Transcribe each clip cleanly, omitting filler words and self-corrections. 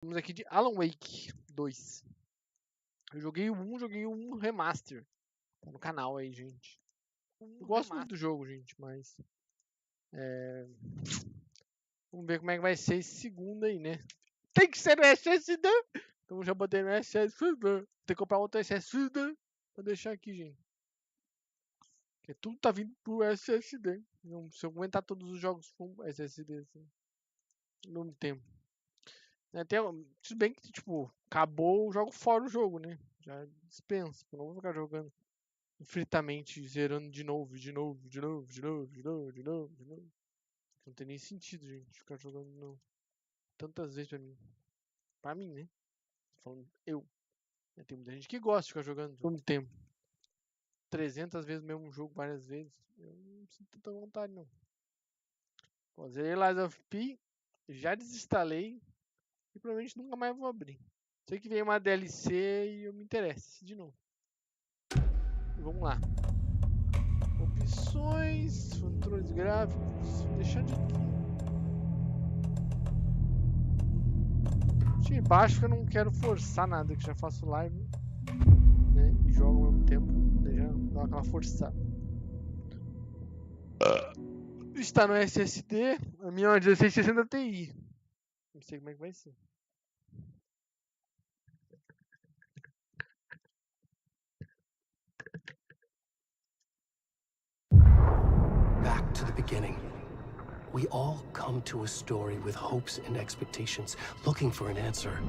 Vamos aqui de Alan Wake 2. Eu joguei o 1 remaster. Tá no canal aí, gente. Eu gosto muito do jogo, gente, mas... Vamos ver como é que vai ser esse segundo aí, né? Tem que ser no SSD! Então já botei no SSD. Tem que comprar outro SSD pra deixar aqui, gente. Porque tudo tá vindo pro SSD. Se eu aguentar todos os jogos com SSD, assim, no mesmo tempo. Tudo bem que, tipo, acabou o jogo fora o jogo, né? Já dispensa. Eu não vou ficar jogando infinitamente, zerando de novo. Não tem nem sentido, gente, ficar jogando não. Tantas vezes pra mim. Pra mim, né? Tô falando eu. Tem muita gente que gosta de ficar jogando todo o tempo. 300 vezes o mesmo jogo várias vezes. Eu não sinto tanta vontade, não. Pô, zerei Lies of P, já desinstalei e provavelmente nunca mais vou abrir. Sei que vem uma DLC e eu me interesso de novo. E vamos lá. Opções, controles gráficos, deixando de aqui. Deixa embaixo que eu não quero forçar nada, que já faço live, né, e jogo ao mesmo tempo. Daí já dá aquela forçada. Está no SSD, a minha é uma 1660 Ti. Não sei como é que vai ser. Back to the beginning. We all come to a story with hopes and expectations, looking for an answer.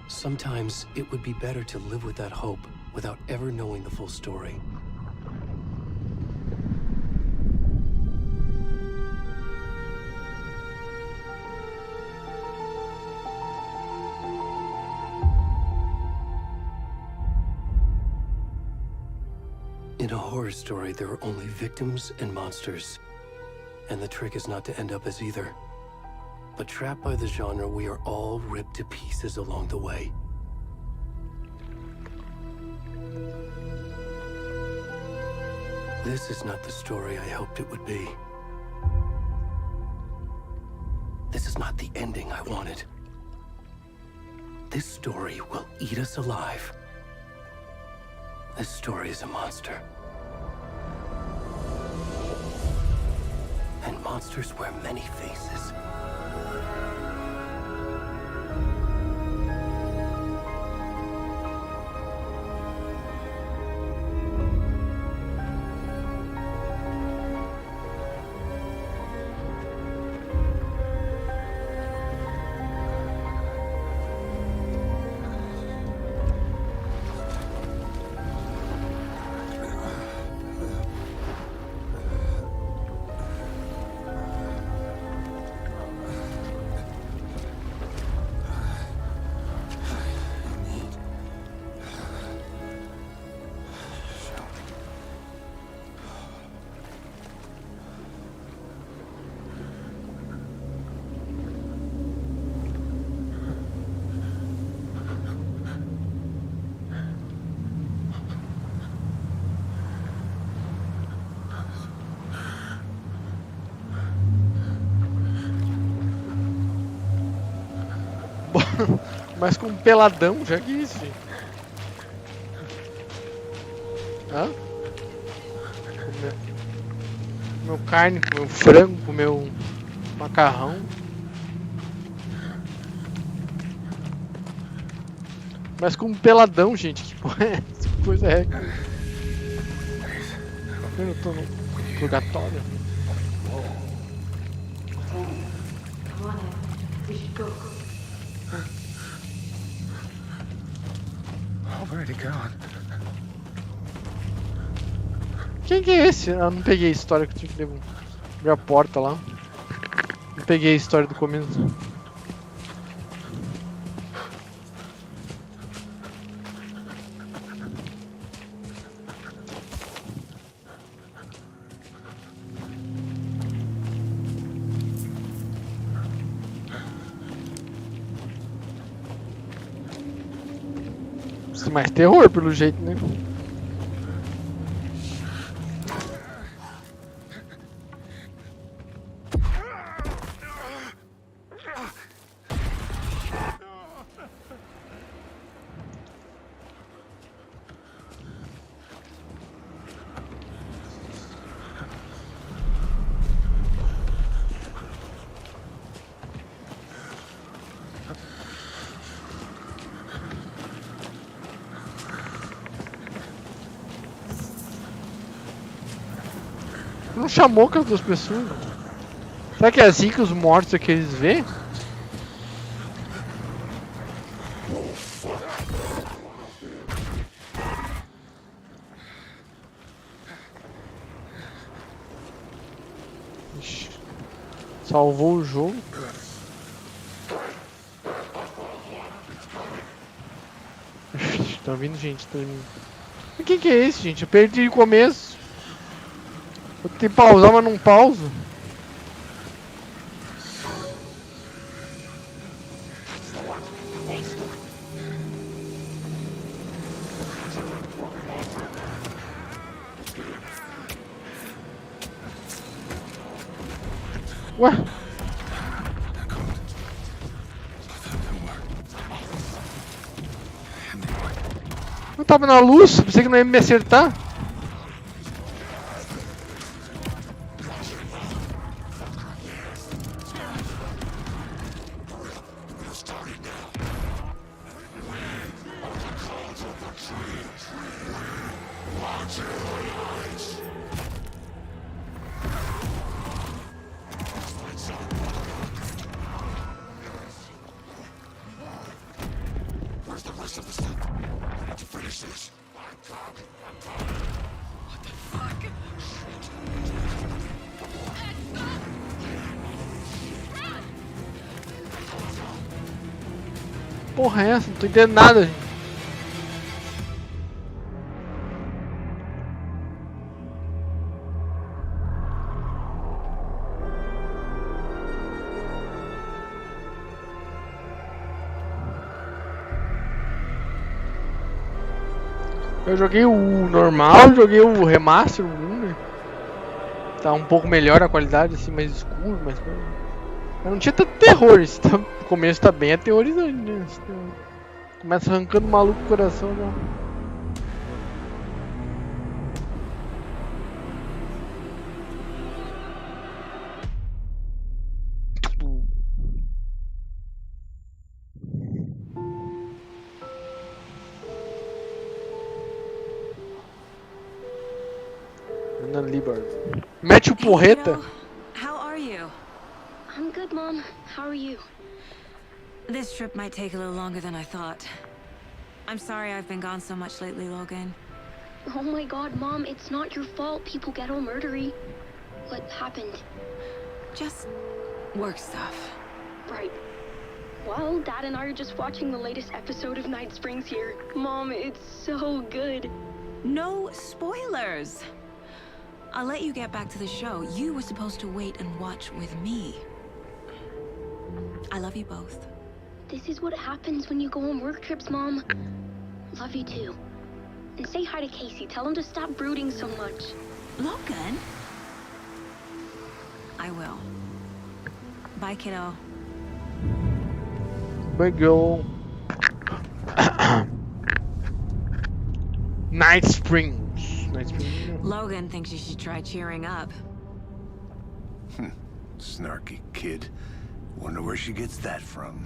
Sometimes it would be better to live with that hope without ever knowing the full story. In a horror story, there are only victims and monsters. And the trick is not to end up as either. But trapped by the genre, we are all ripped to pieces along the way. This is not the story I hoped it would be. This is not the ending I wanted. This story will eat us alive. This story is a monster. And monsters wear many faces. Mas com um peladão, já que isso, gente. Hã? Com meu carne, com meu frango, com meu macarrão. Mas com um peladão, gente. Que porra é essa? Que coisa é? Eu tô no purgatório. Quem que é esse? Eu não peguei a história que eu tinha que abrir a porta lá. Não peguei a história do começo. Tem mais terror pelo jeito, né? Não chamou com as duas pessoas. Será que é assim que os mortos aqui eles vê? Ixi, salvou o jogo. Tá vindo gente, tá vindo. O que é esse, gente? Eu perdi o começo. Eu tentei pausar, mas não pauso. Ué? Eu tava na luz, pensei que não ia me acertar. Porra é essa? Não tô entendendo nada, gente. Eu joguei o normal, joguei o remaster, o 1, né? Tá um pouco melhor a qualidade, assim, mais escuro, mas não tinha tanto terror. Esse o começo tá bem aterrorizante, né? Começa arrancando maluco o coração já. Mete o porreta. How are you? I'm good, Mom. How are you? This trip might take a little longer than I thought. I'm sorry I've been gone so much lately, Logan. Oh my God, Mom, it's not your fault people get all murdery. What happened? Just work stuff. Right. Well, Dad and I are just watching the latest episode of Night Springs here. Mom, it's so good. No spoilers! I'll let you get back to the show. You were supposed to wait and watch with me. I love you both. This is what happens when you go on work trips, Mom. Love you too. And say hi to Casey. Tell him to stop brooding so much. Logan? I will. Bye, kiddo. Bye, girl. Night Springs. Logan thinks you should try cheering up. Snarky kid. Wonder where she gets that from.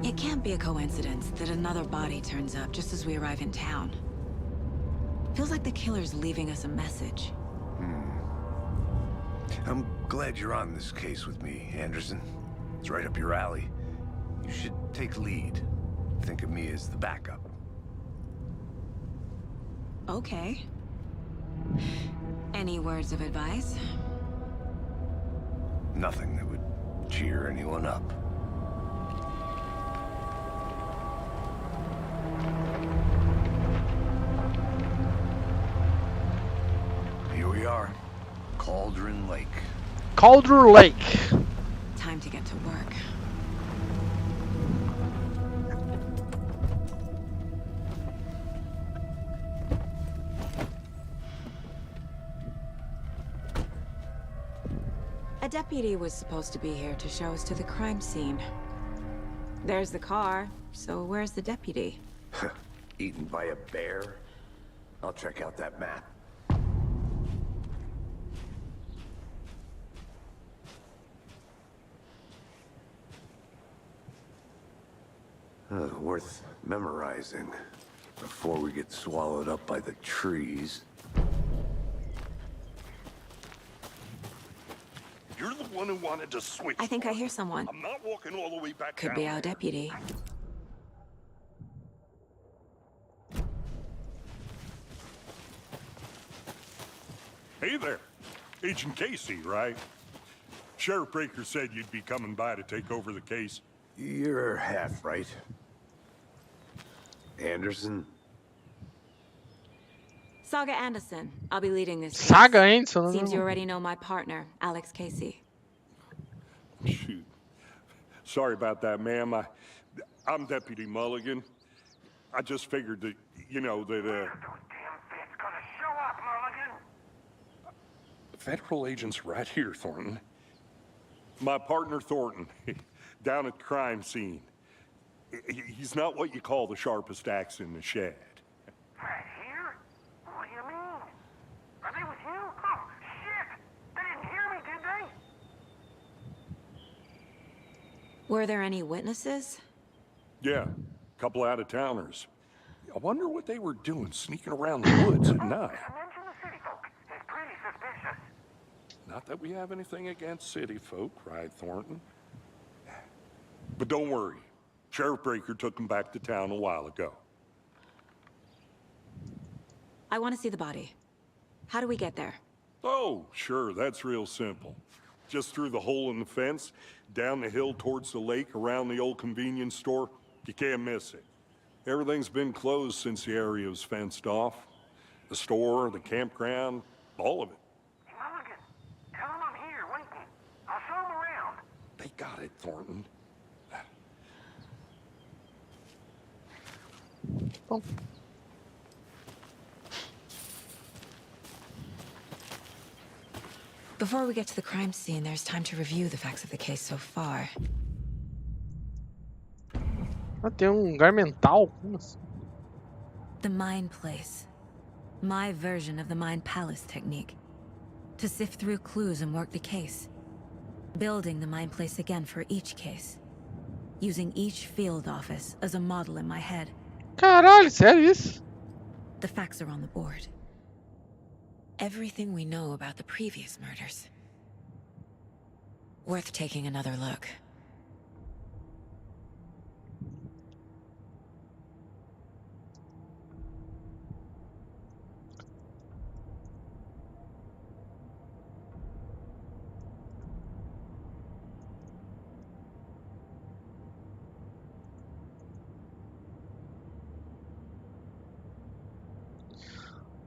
It can't be a coincidence that another body turns up just as we arrive in town. Feels like the killer's leaving us a message. I'm glad you're on this case with me, Anderson. It's right up your alley. You should take lead. Think of me as the backup. Okay. Any words of advice? Nothing that would cheer anyone up. Here we are. Cauldron Lake. Cauldron Lake. Time to get to work. A deputy was supposed to be here to show us to the crime scene. There's the car, so where's the deputy? Eaten by a bear? I'll check out that map. Worth memorizing before we get swallowed up by the trees. You're the one who wanted to switch. I think I hear someone. I'm not walking all the way back Could down be our there. deputy. Hey there. Agent Casey, right? Sheriff Breaker said you'd be coming by to take over the case. You're half right. Anderson? Saga Anderson. I'll be leading this case. Saga, hein? Seu nome Seems you é- already know my partner, Alex Casey. Shoot. Sorry about that, ma'am. I'm Deputy Mulligan. I just figured that, you know, that, Federal agents right here, Thornton. My partner, Thornton, down at the crime scene. He's not what you call the sharpest axe in the shed. Right here? What do you mean? Are they with you? Oh, shit! They didn't hear me, did they? Were there any witnesses? Yeah, a couple out-of-towners. I wonder what they were doing sneaking around the woods at night. Mention the city folk. It's pretty suspicious. Not that we have anything against city folk, right, Thornton? But don't worry. Sheriff Breaker took them back to town a while ago. I want to see the body. How do we get there? Oh, sure, that's real simple. Just through the hole in the fence, down the hill towards the lake, around the old convenience store. You can't miss it. Everything's been closed since the area was fenced off. The store, the campground, all of it. Hey, Mulligan, tell them I'm here, waiting. I'll show them around. They got it, Thornton. Bom, Before we get to the crime scene, there's time to review the facts of the case so far. tem lugar mental? Como assim? The Mind Place. My version of the Mind Palace technique. To sift through clues and work the case. Building the Mind Place again for each case. Using each field office as a model in my head. Caralho, sério isso? The facts are on the board. Everything we know about the previous murders. Worth taking another look.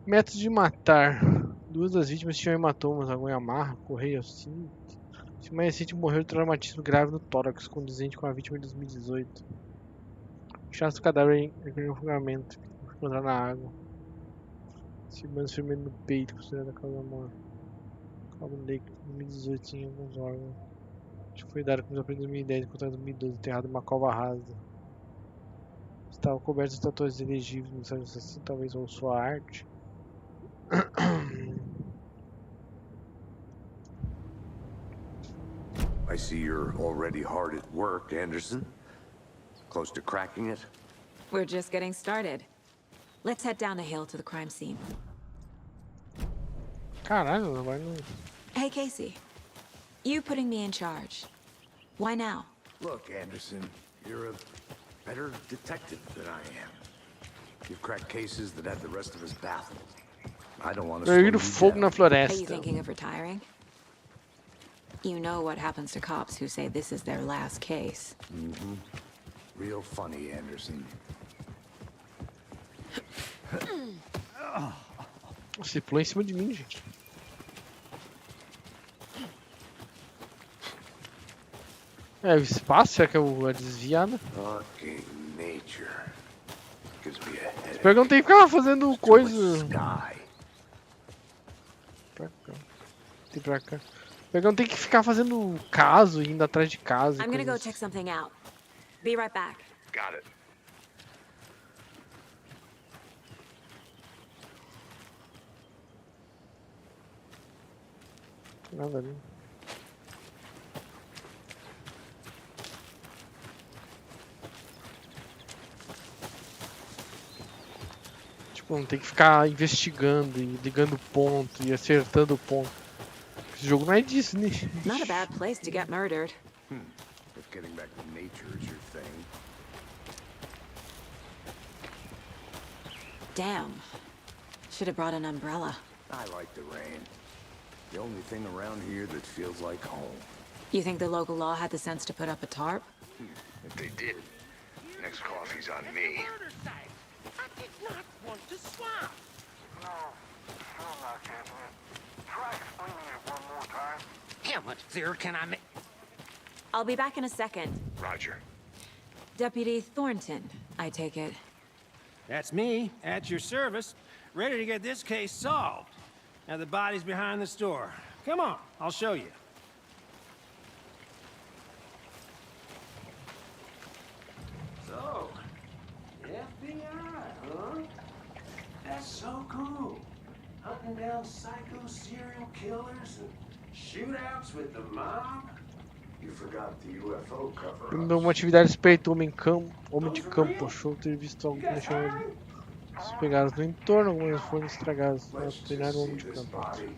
Método de matar. Duas das vítimas tinham hematomas, alguém amarra, correia, assim. O mais recente morreu de traumatismo grave no tórax, condizente com a vítima de 2018. Chasse do cadáver em afogamento, encontrar na água. Semana fermento no peito, considerada a causa da morte. Alan Wake 2018 tinha alguns órgãos. Acho que foi dado como em 2010, encontrado em 2012, enterrado em uma cova rasa. Estava coberto de tatuagens elegíveis, mensagens assim, talvez ou sua arte. I see you're already hard at work, Anderson. Close to cracking it? We're just getting started. Let's head down the hill to the crime scene. Caralho, vai no... Hey, Casey. You putting me in charge. Why now? Look, Anderson, you're a better detective than I am. You've cracked cases that had the rest of us baffled. I don't want to slow Eu you viro fogo na down. Are you floresta. thinking of retiring? You know what happens to cops who say this is their last case. Real funny, Anderson. Você pulou em cima de mim, gente. É, o espaço, será que é a desviada? Fucking nature. Gives me a headache. Espero que eu não tenha que ficar fazendo Too much coisa... sky. Pra cá. Tem pra cá. Espero que eu não tenha que ficar fazendo caso, indo atrás de caso. e I'm gonna go coisas check assim. something out. Be right back. Got it. Nada ali. Não tem que ficar investigando e ligando ponto e acertando ponto. Esse jogo não é disso, né? Not a bad place to get murdered. If getting back to nature is your thing. Damn. Should have brought an umbrella. I like the rain. The only thing around here that feels like home. You think the local law had the sense to put up a tarp? If they did, next coffee's on me. I did not want to swap. No, still not getting it. Try explaining it one more time. How much clearer can I make? I'll be back in a second. Roger. Deputy Thornton, I take it. That's me, at your service, ready to get this case solved. Now the body's behind the store. Come on, I'll show you. So, FBI, huh? That's so cool. Hunting down psycho serial killers and shootouts with the mob. You forgot the UFO cover. Terminou uma atividade suspeita, homem de campo. Achou ter visto algo que mexeu ele. Os pegados no entorno, algumas foram estragadas. Não treinaram o homem de campo.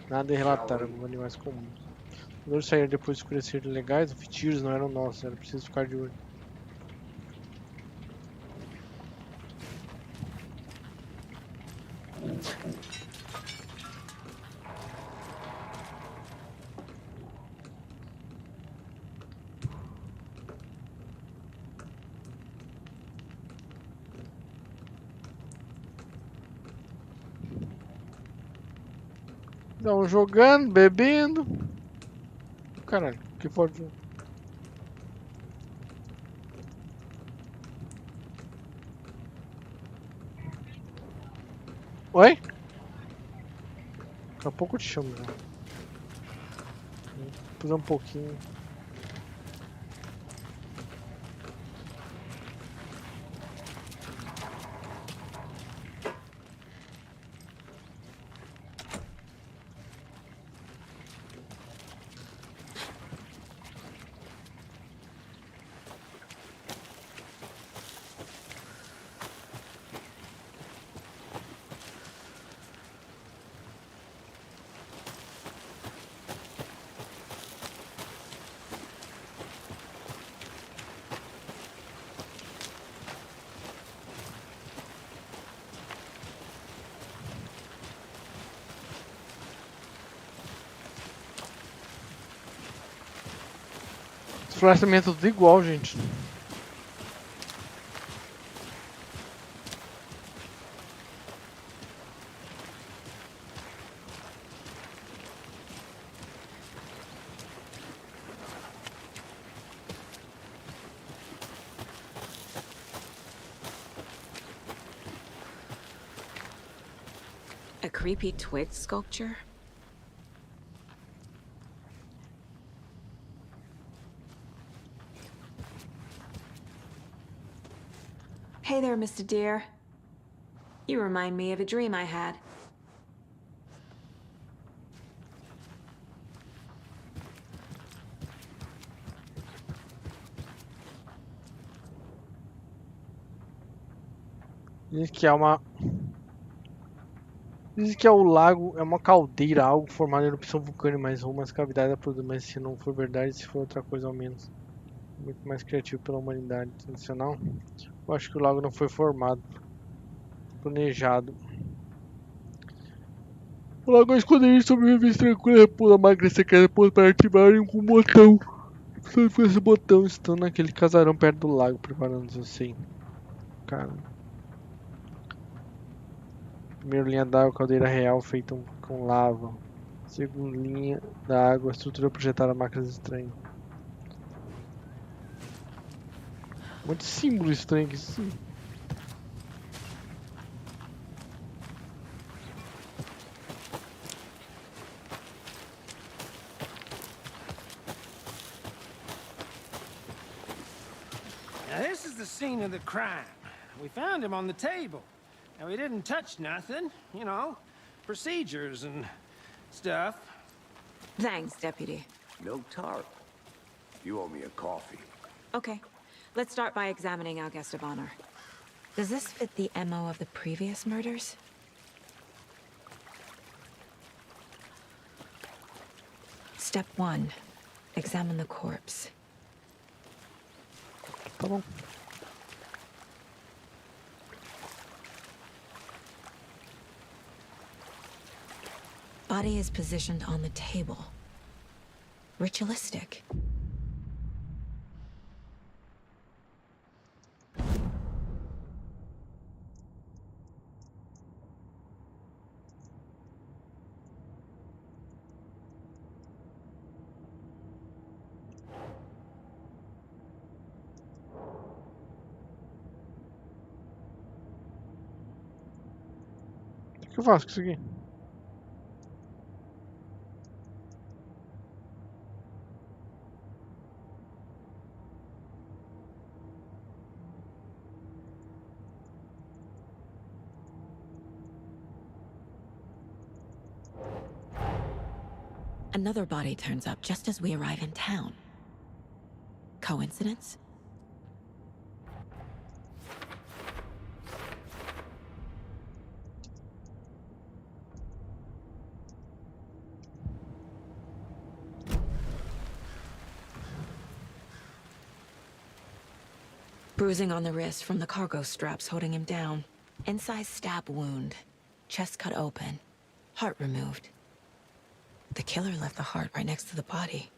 Nada a relatar, alguns animais comuns. Quando eles saíram depois de escurecer ilegais, os tiros não eram nossos, era preciso ficar de olho. Estão jogando, bebendo. Caralho, que pode. Oi? Daqui a pouco eu te chamo já. Vou fazer um pouquinho. Os flashamentos tudo igual, gente. A creepy twig sculpture? Hey there, Mr. Deer. You remind me of a dream I had. Diz que é uma. Diz que é o lago, é uma caldeira, algo formado em erupção vulcânica, mas umas cavidades da produção. Mas se não for verdade, se for outra coisa ao menos. Muito mais criativo pela humanidade tradicional. Eu acho que o lago não foi formado. Planejado. O lago é esconderijo sobrevivência tranquila, pula magra secreta depois para ativarem com um botão. Só foi esse botão, estão naquele casarão perto do lago, preparando-se assim. Cara. Primeiro linha d'água, caldeira real feita com lava. Segunda linha da água, estrutura projetada a máquinas estranhas. Muito símbolo estranho aqui, sim. Now this is the scene of the crime. We found him on the table. And we didn't touch nothing, you know, procedures and stuff. Thanks, Deputy. No tarp. You owe me a coffee. Okay, let's start by examining our guest of honor. Does this fit the MO of the previous murders? Step 1. Examine the corpse. Tá bom. Body is positioned on the table. Ritualistic. O que eu faço com isso aqui? Another body turns up just as we arrive in town. Coincidence? Bruising on the wrist from the cargo straps holding him down. Incised stab wound. Chest cut open. Heart removed. The killer left the heart right next to the body.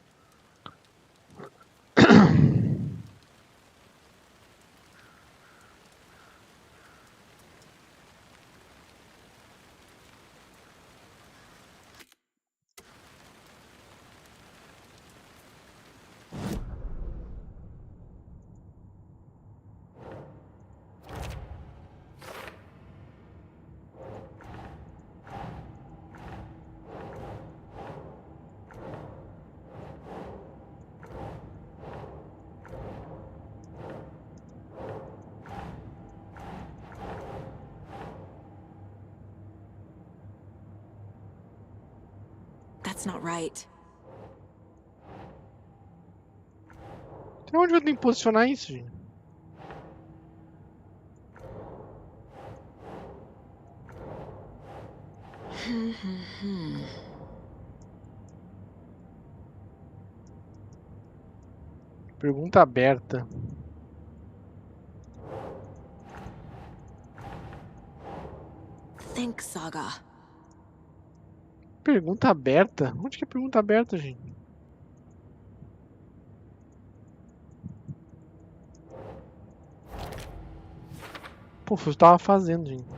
That's not right. Até onde eu tenho que posicionar isso, gente? Pergunta aberta. Think, Saga. Pergunta aberta? Onde que é pergunta aberta, gente? Pô, foi o que eu tava fazendo, gente.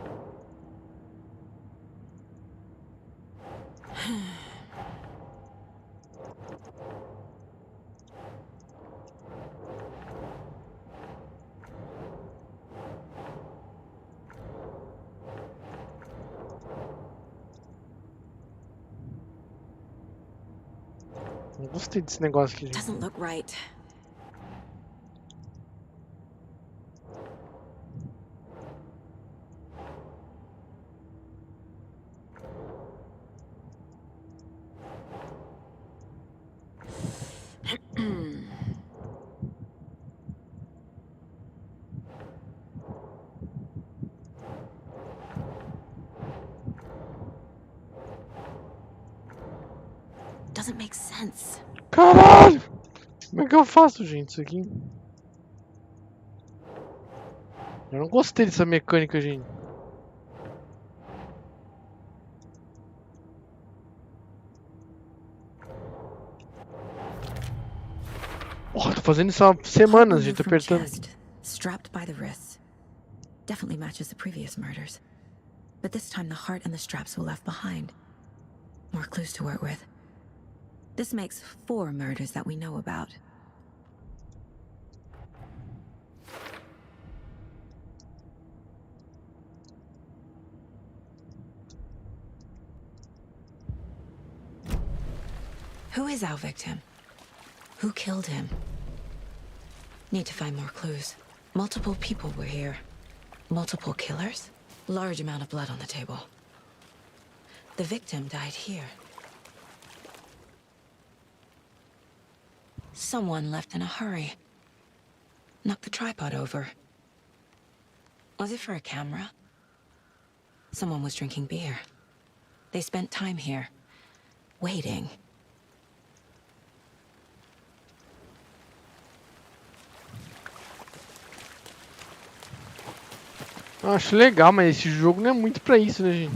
Não gostei desse negócio aqui, gente. Doesn't look right. Doesn't make sense. Caralho! Como é que eu faço, gente, isso aqui? Eu não gostei dessa mecânica, gente. Porra, tô fazendo isso há semanas, gente, From apertando. chest, strapped by the wrists. Definitely matches the previous murders. But this time the heart and the straps were left behind. More clues to work with. This makes 4 murders that we know about. Who is our victim? Who killed him? Need to find more clues. Multiple people were here. Multiple killers? Large amount of blood on the table. The victim died here. Someone left in a hurry. Knocked the tripod over. Was it for a camera? Someone was drinking beer. They spent time here, waiting. Eu acho legal, mas esse jogo não é muito pra isso, né, gente?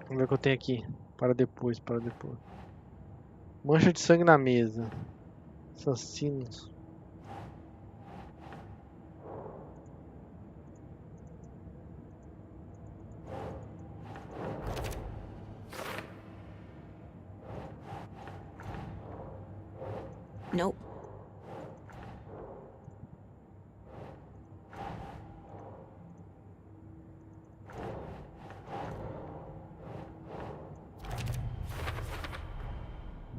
Vamos ver o que eu tenho aqui. Para depois, para depois. Mancha de sangue na mesa. Assassinos. Nope.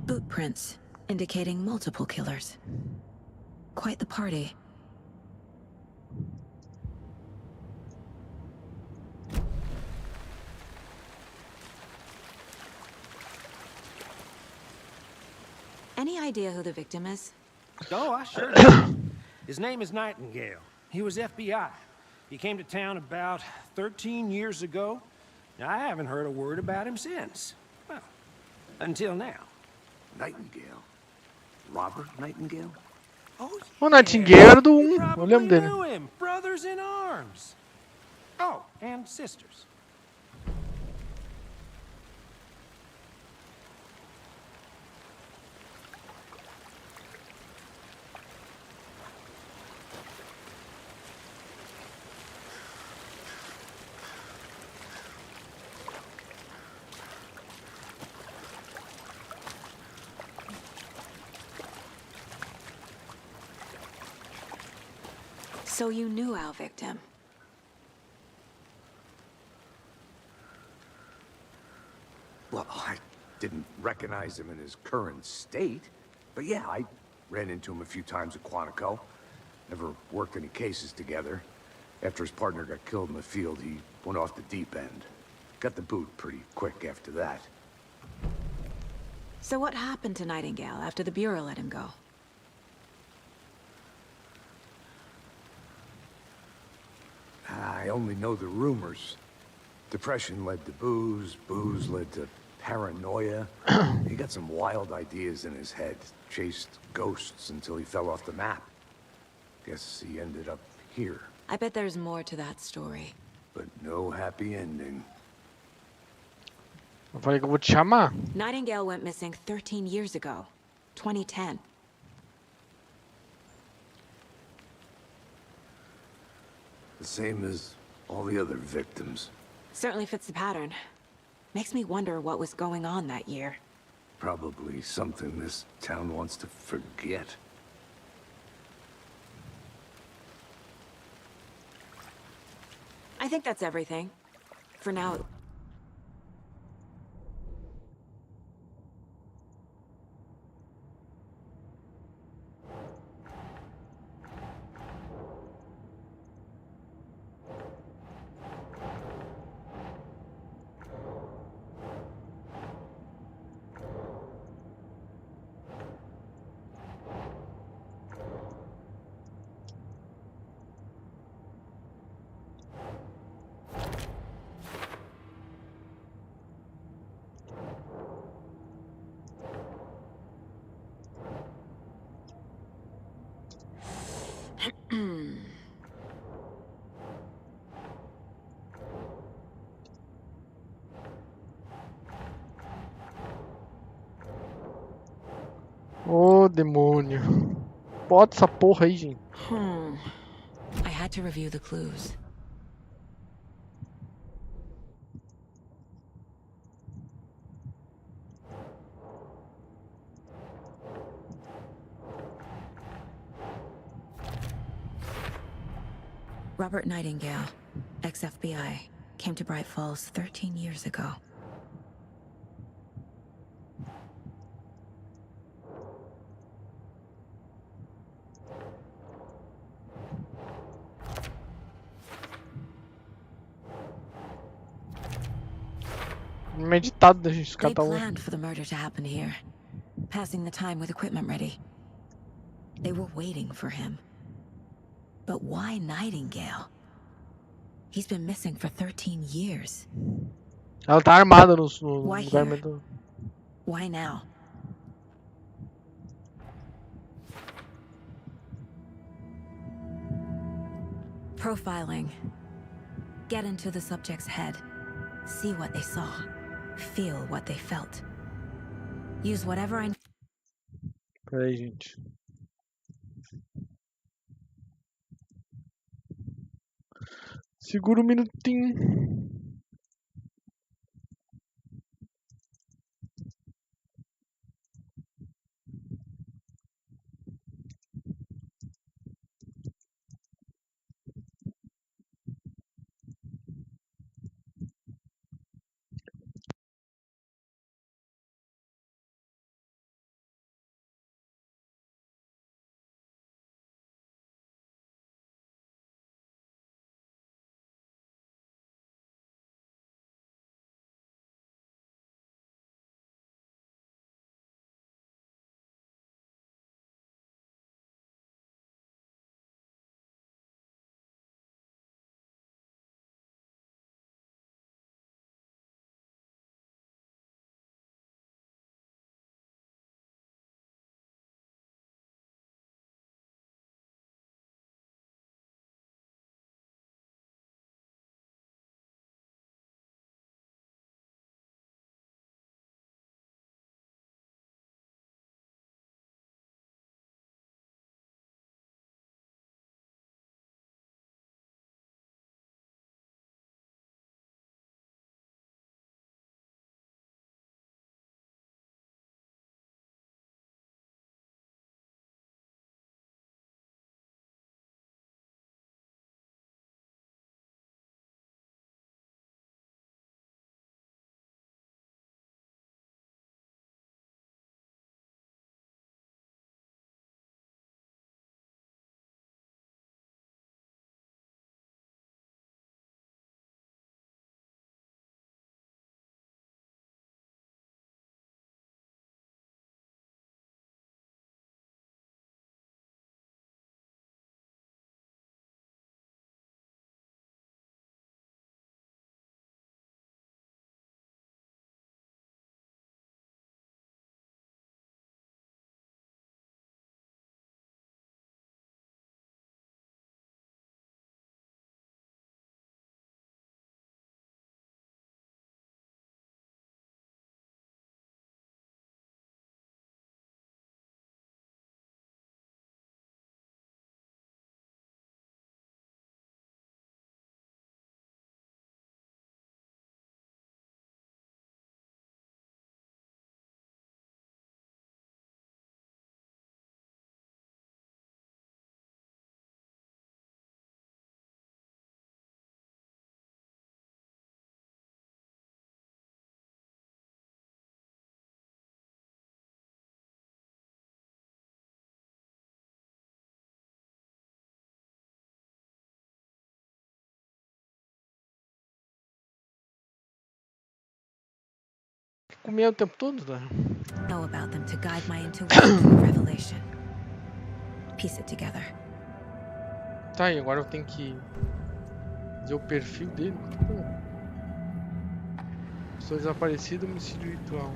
Boot prints, indicating multiple killers. Quite the party. Any idea who the victim is? Oh, I sure do. His name is Nightingale. He was FBI. He came to town about 13 years ago. I haven't heard a word about him since. Well, until now. Nightingale? Robert Nightingale? Oh, O Nightingale era do you 1. Eu probably lembro dele. knew him. Brothers in arms. Oh, and sisters. So you knew our victim. Well, I didn't recognize him in his current state. But yeah, I ran into him a few times at Quantico. Never worked any cases together. After his partner got killed in the field, he went off the deep end. Got the boot pretty quick after that. So what happened to Nightingale after the Bureau let him go? I only know the rumors. Depression led to booze, booze led to paranoia. He got some wild ideas in his head, chased ghosts until he fell off the map. Guess he ended up here, I bet there's more to that story. but no happy ending. Eu falei que eu vou te chamar. Nightingale went missing 13 years ago, 2010. The same as all the other victims. Certainly fits the pattern. Makes me wonder what was going on that year. Probably something this town wants to forget. I think that's everything. For now. Ô, demônio. Bota essa porra aí, gente. I had to review the clues. Robert Nightingale, ex-FBI, came to Bright Falls 13 years ago. Meditado da gente They catar um. planned for the murder to happen here, passing the time with equipment ready. They were waiting for him. But why Nightingale? He's been missing for 13 years. Ela tá armada no Why lugar here? do... Why now? Profiling. Get into the subject's head. See what they saw. Feel what they felt. Use whatever I... Peraí, gente. Segura um minutinho. Comer o tempo todo, né? Know about them to guide my intuition through revelation. Piece it together. Tá, e agora eu tenho que ver o perfil dele. Pessoa desaparecida, homicídio ritual.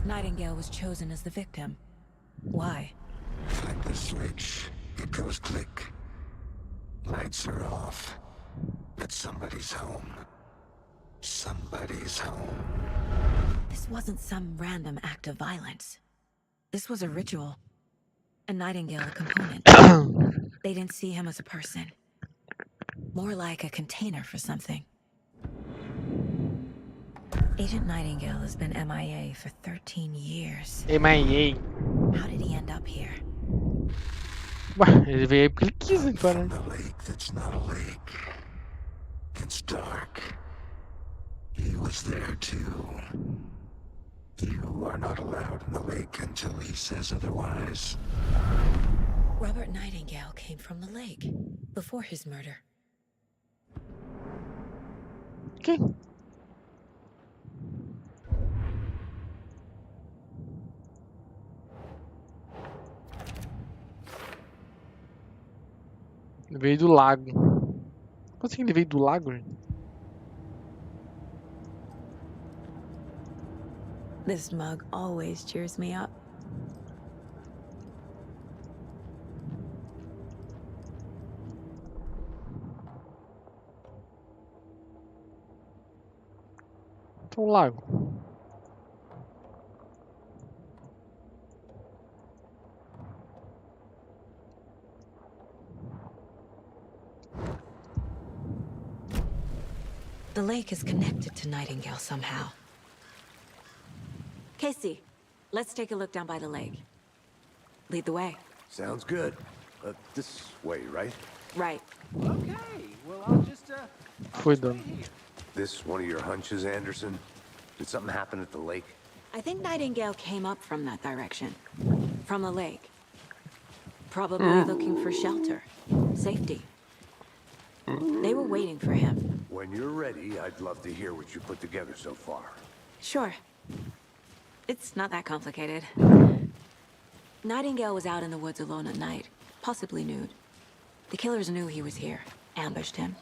Nightingale was chosen as the victim. Why? Flip the switch, it goes click. Lights are off, but somebody's home. Somebody's home. This wasn't some random act of violence. This was a ritual. A Nightingale a component. They didn't see him as a person. More like a container for something. Agent Nightingale has been MIA for 13 years. MIA. How did he end up here? Ué, ele veio aí porque ele quis, então, né? From the lake that's not a lake. It's dark. He was there too. You are not allowed in the lake until he says otherwise. Robert Nightingale came from the lake before his murder. Okay. Ele veio do lago. Como assim ele veio do lago, gente? This mug always cheers me up. Tem um lago. The lake is connected to Nightingale somehow. Casey, let's take a look down by the lake. Lead the way. Sounds good. This way, right? Right. Okay, well, I'll just Foi dando. This one of your hunches, Anderson? Did something happen at the lake? I think Nightingale came up from that direction. From the lake. Probably looking for shelter. Safety. They were waiting for him. When you're ready, I'd love to hear what you put together so far. Sure. It's not that complicated. Nightingale was out in the woods alone at night, possibly nude. The killers knew he was here, ambushed him,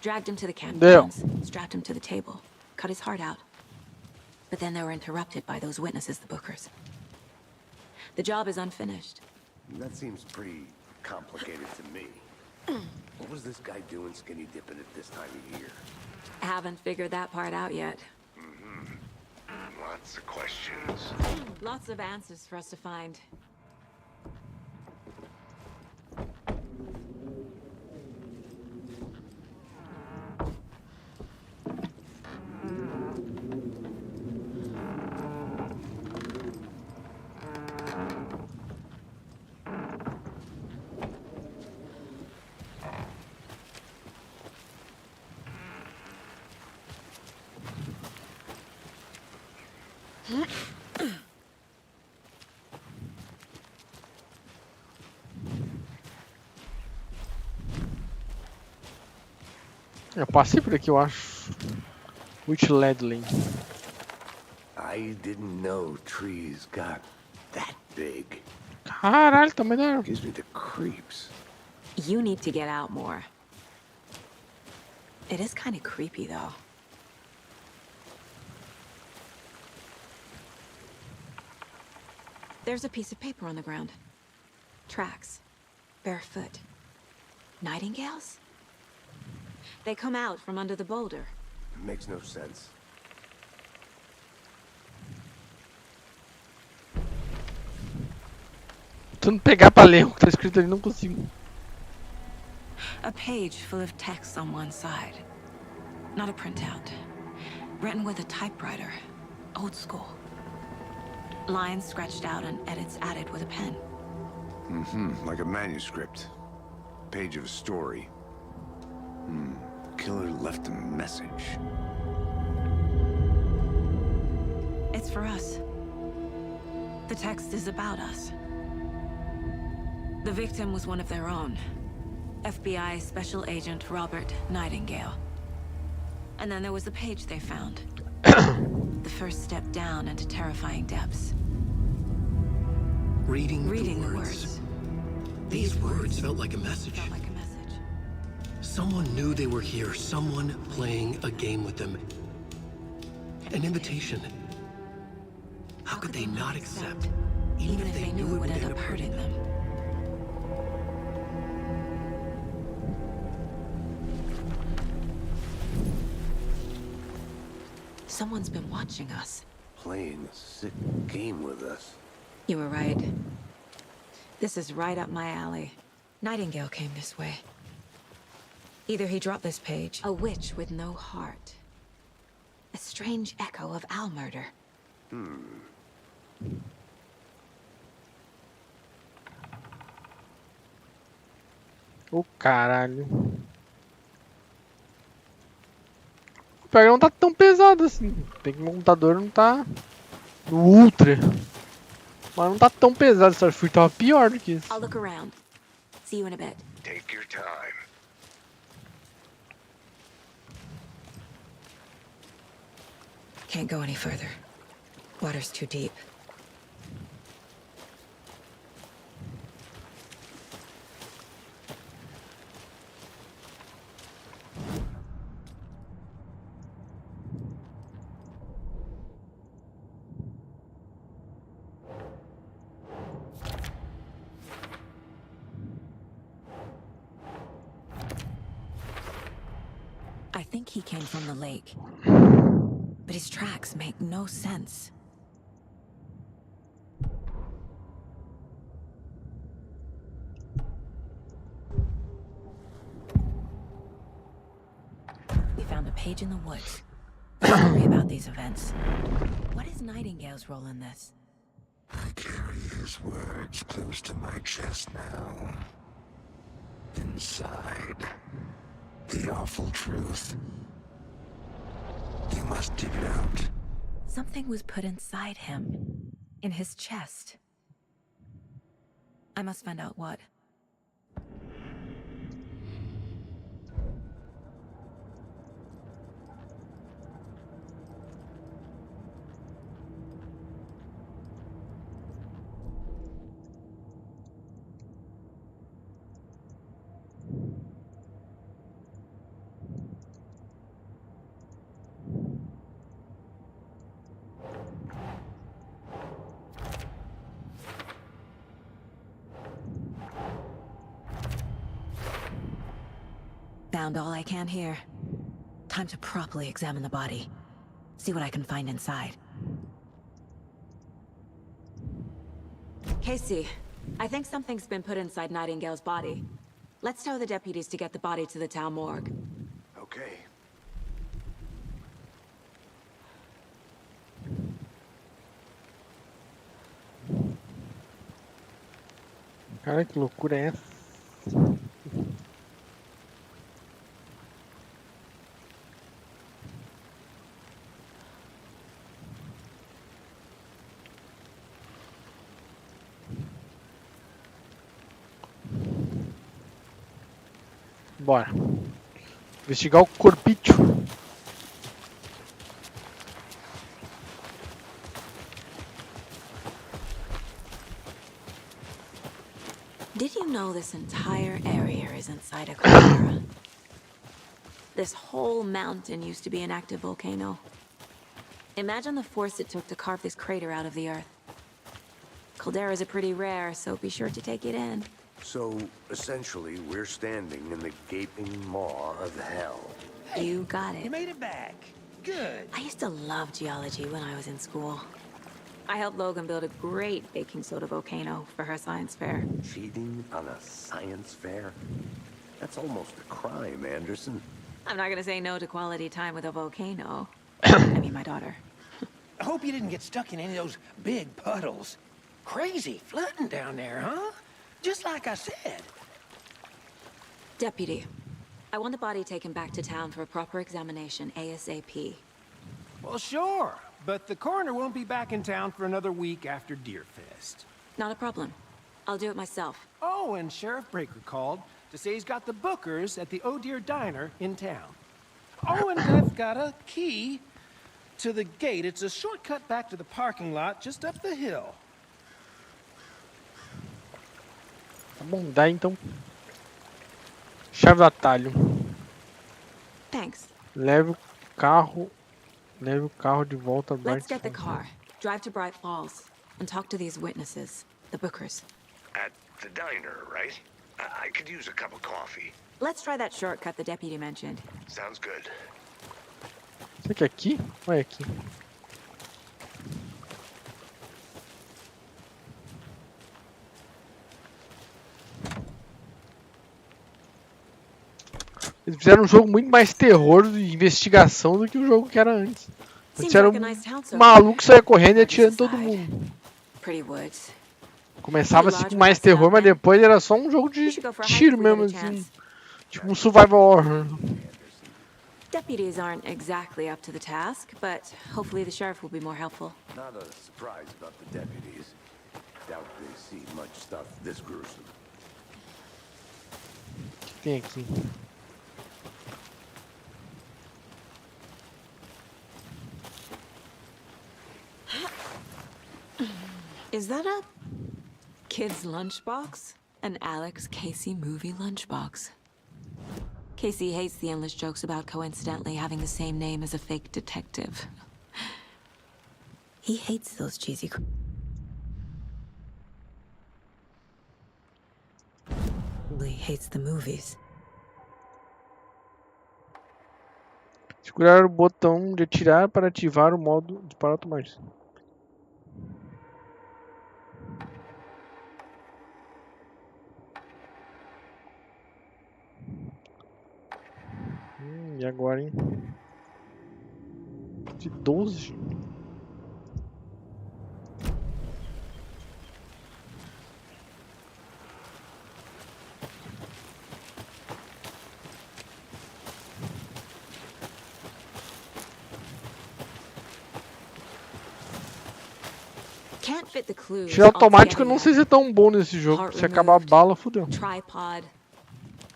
dragged him to the campgrounds, strapped him to the table, cut his heart out. But then they were interrupted by those witnesses, the Bookers. The job is unfinished. That seems pretty complicated to me. What was this guy doing skinny dipping at this time of year? Haven't figured that part out yet. Lots of questions. Lots of answers for us to find. Eu passei por aqui, eu acho. Which Ledley. I didn't know trees got that big. Caralho, também da árvore. Gives me the creeps. You need to get out more. It is kind of creepy, though. There's a piece of paper on the ground. Tracks. Barefoot. Nightingales? They come out from under the boulder. It makes no sense. Tentando pegar pra ler o que tá escrito ali, não consigo. A page full of text on one side. Not a printout. Written with a typewriter. Old school. Lines scratched out and edits added with a pen. Like a manuscript. Page of a story. Killer left a message. It's for us. The text is about us. The victim was one of their own. FBI Special Agent Robert Nightingale. And then there was the page they found. The first step down into terrifying depths. Reading the the words. These words felt like a message. Felt like a message. Someone knew they were here, someone playing a game with them. An invitation. How could they not accept, even if they knew it would end up hurting them? Someone's been watching us. Playing a sick game with us. You were right. This is right up my alley. Nightingale came this way. Either he dropped this page, a witch with no heart. A strange echo of Al murder. Ô caralho. O pega não tá tão pesado assim. Tem que o computador não tá no ultra. Mas não tá tão pesado. Essa Starfruit tava pior do que isso. I'll look around. See you in a bit. Take your time. Can't go any further. Water's too deep. I think he came from the lake. but his tracks make no sense. We found a page in the woods. A story about these events. What is Nightingale's role in this? I carry his words close to my chest now. Inside, the awful truth. You must dig it out. Something was put inside him. In his chest. I must find out what. Found all I can here. Time to properly examine the body. See what I can find inside. Casey, I think something's been put inside Nightingale's body. Let's tell the deputies to get the body to the town morgue. Okay. Cara, que loucura é essa? Bora. Investigar o corpício. Did you know this entire area is inside a caldera? This whole mountain used to be an active volcano. Imagine the force it took to carve this crater out of the earth. Calderas are pretty rare, so be sure to take it in. So, essentially, we're standing in the gaping maw of hell. You got You it. made it back. Good. I used to love geology when I was in school. I helped Logan build a great baking soda volcano for her science fair. Cheating on a science fair? That's almost a crime, Anderson. I'm not gonna say no to quality time with a volcano. I mean, my daughter. I hope you didn't get stuck in any of those big puddles. Crazy flooding down there, huh? Just like I said. Deputy, I want the body taken back to town for a proper examination ASAP. Well, sure. But the coroner won't be back in town for another week after Deerfest. Not a problem. I'll do it myself. Oh, and Sheriff Breaker called to say he's got the bookers at the Oh Dear Diner in town. Oh, and I've got a key to the gate. It's a shortcut back to the parking lot just up the hill. Tá bom, dá então. Chave do atalho. Thanks. Leve o carro de volta a Let's Bright get the Falls. car, drive to Bright Falls, and talk to these witnesses, the bookers. At the diner, right? I could use a cup of coffee. Let's try that shortcut the deputy mentioned. Sounds good. Será que é aqui? Ou é aqui? Eles fizeram um jogo muito mais terror de investigação do que o jogo que era antes. Antes Seems era like a nice town so um far. maluco que saia correndo e atirando todo mundo. Pretty woods. Começava assim com mais terror, mas depois era só um jogo de tiro mesmo, assim. Tipo um survival horror. Deputies aren't exactly up to the task, but hopefully the sheriff will be more helpful. Not a surprise about the deputies. Doubt they see much stuff this gruesome. O que tem aqui? Is that a kid's lunchbox? An Alex Casey movie lunchbox. Casey hates the endless jokes about coincidentally having the same name as a fake detective. He hates those cheesy... He hates the movies. Segurar o botão de atirar para ativar o modo disparo automático. E agora, hein? De 12. Can't fit the clues. Tiro automático eu não altogether sei se é tão bom nesse jogo. Heart Se acabar a removed. bala, fodeu. yet. Tripod.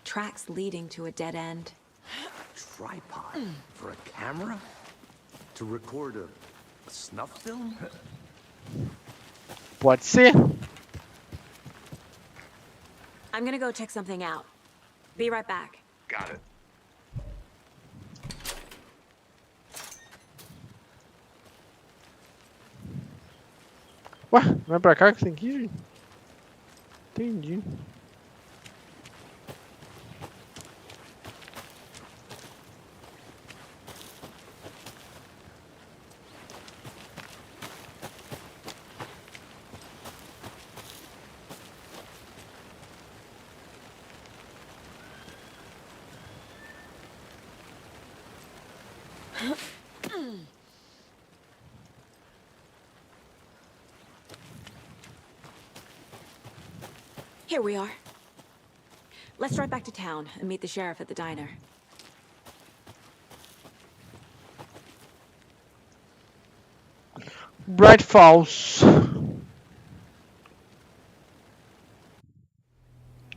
Tracks leading to a dead end. Tripod? For a camera? To record a snuff film? Pode ser. I'm gonna go check something out. Be right back. Got it. Ué, não é pra cá que tem que ir? Entendi. Here we are. Let's drive back to town and meet the sheriff at the diner. Bright Falls.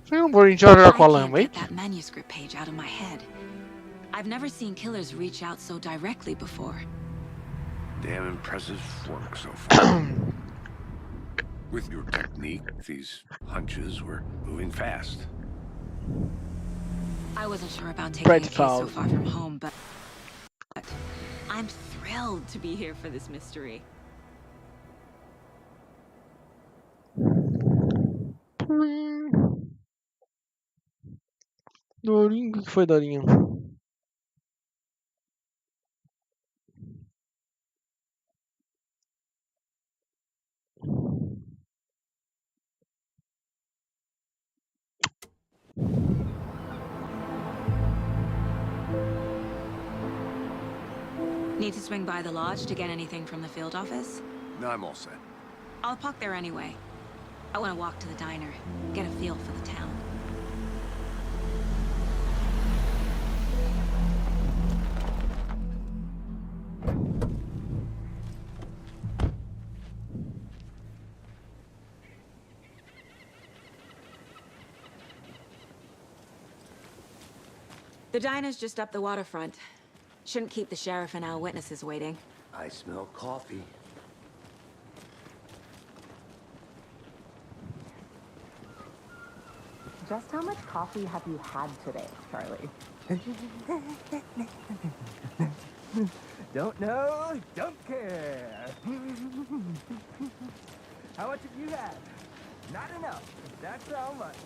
Será que a gente vai jogar com I Alan can't Wake? get that manuscript page out of my head. I've never seen killers reach out so directly before. Damn impressive work so far. With your technique, these hunches were moving fast. I wasn't sure about taking Bright a case so Falls. far from home, but I'm thrilled to be here for this mystery. Dorinho, o que foi, Dorinho? Need to swing by the lodge to get anything from the field office? No, I'm all set. I'll park there anyway. I want to walk to the diner, get a feel for the town. The diner's just up the waterfront. Shouldn't keep the sheriff and our witnesses waiting. I smell coffee. Just how much coffee have you had today, Charlie? Don't know, don't care. How much have you had? Not enough. That's how much.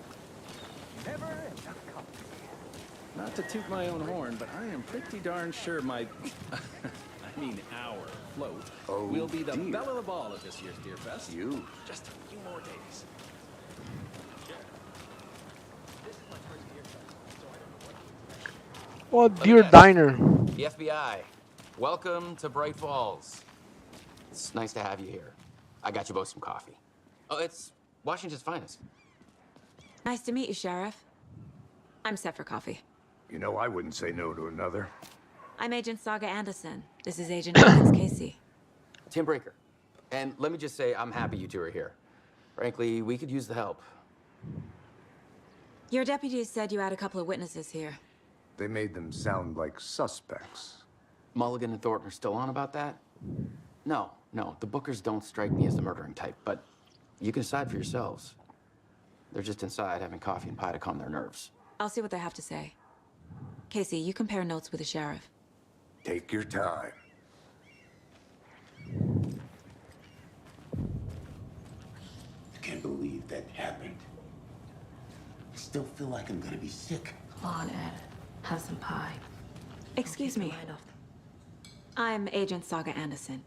Never enough coffee. Not to toot my own horn, but I am pretty darn sure my, I mean our float will be the belle of the ball at this year's Deer Fest. You? Just a few more days. Oh, Deer Diner. The FBI. Welcome to Bright Falls. It's nice to have you here. I got you both some coffee. Oh, it's Washington's finest. Nice to meet you, Sheriff. I'm set for coffee. You know, I wouldn't say no to another. I'm Agent Saga Anderson. This is Agent Alex Casey. Tim Breaker. And let me just say, I'm happy you two are here. Frankly, we could use the help. Your deputies said you had a couple of witnesses here. They made them sound like suspects. Mulligan and Thornton are still on about that? No, the Bookers don't strike me as the murdering type, but you can decide for yourselves. They're just inside having coffee and pie to calm their nerves. I'll see what they have to say. Casey, you compare notes with the sheriff. Take your time. I can't believe that happened. I still feel like I'm gonna be sick. Come on, Ed. Have some pie. Excuse me. I'm Agent Saga Anderson.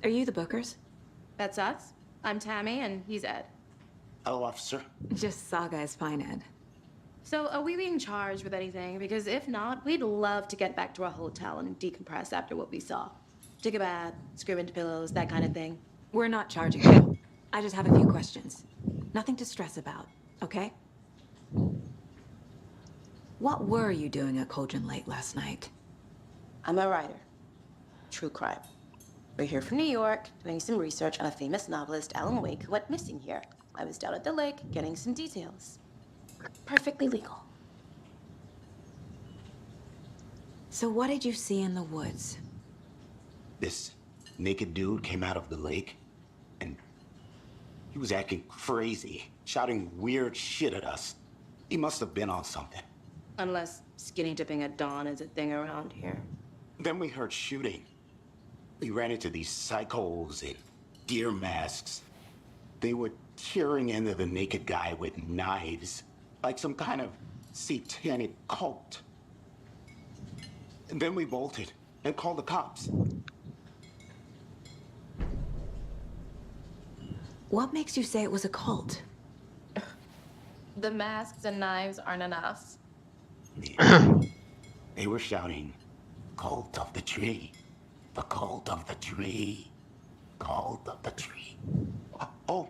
Are you the Bookers? That's us. I'm Tammy, and he's Ed. Hello, officer. Just Saga is fine, Ed. So, are we being charged with anything? Because if not, we'd love to get back to our hotel and decompress after what we saw. Take a bath, scream into pillows, that kind of thing. We're not charging you. I just have a few questions. Nothing to stress about, okay? What were you doing at Cauldron Lake last night? I'm a writer. True crime. We're here from New York, doing some research on a famous novelist, Alan Wake, who went missing here. I was down at the lake, getting some details. Perfectly legal. So what did you see in the woods? This naked dude came out of the lake, and he was acting crazy, shouting weird shit at us. He must have been on something. Unless skinny dipping at dawn is a thing around here. Then we heard shooting. We ran into these psychos in deer masks. They were tearing into the naked guy with knives, like some kind of satanic cult. And then we bolted and called the cops. What makes you say it was a cult? The masks and knives aren't enough. They were shouting, "Cult of the tree, the cult of the tree, cult of the tree." Oh,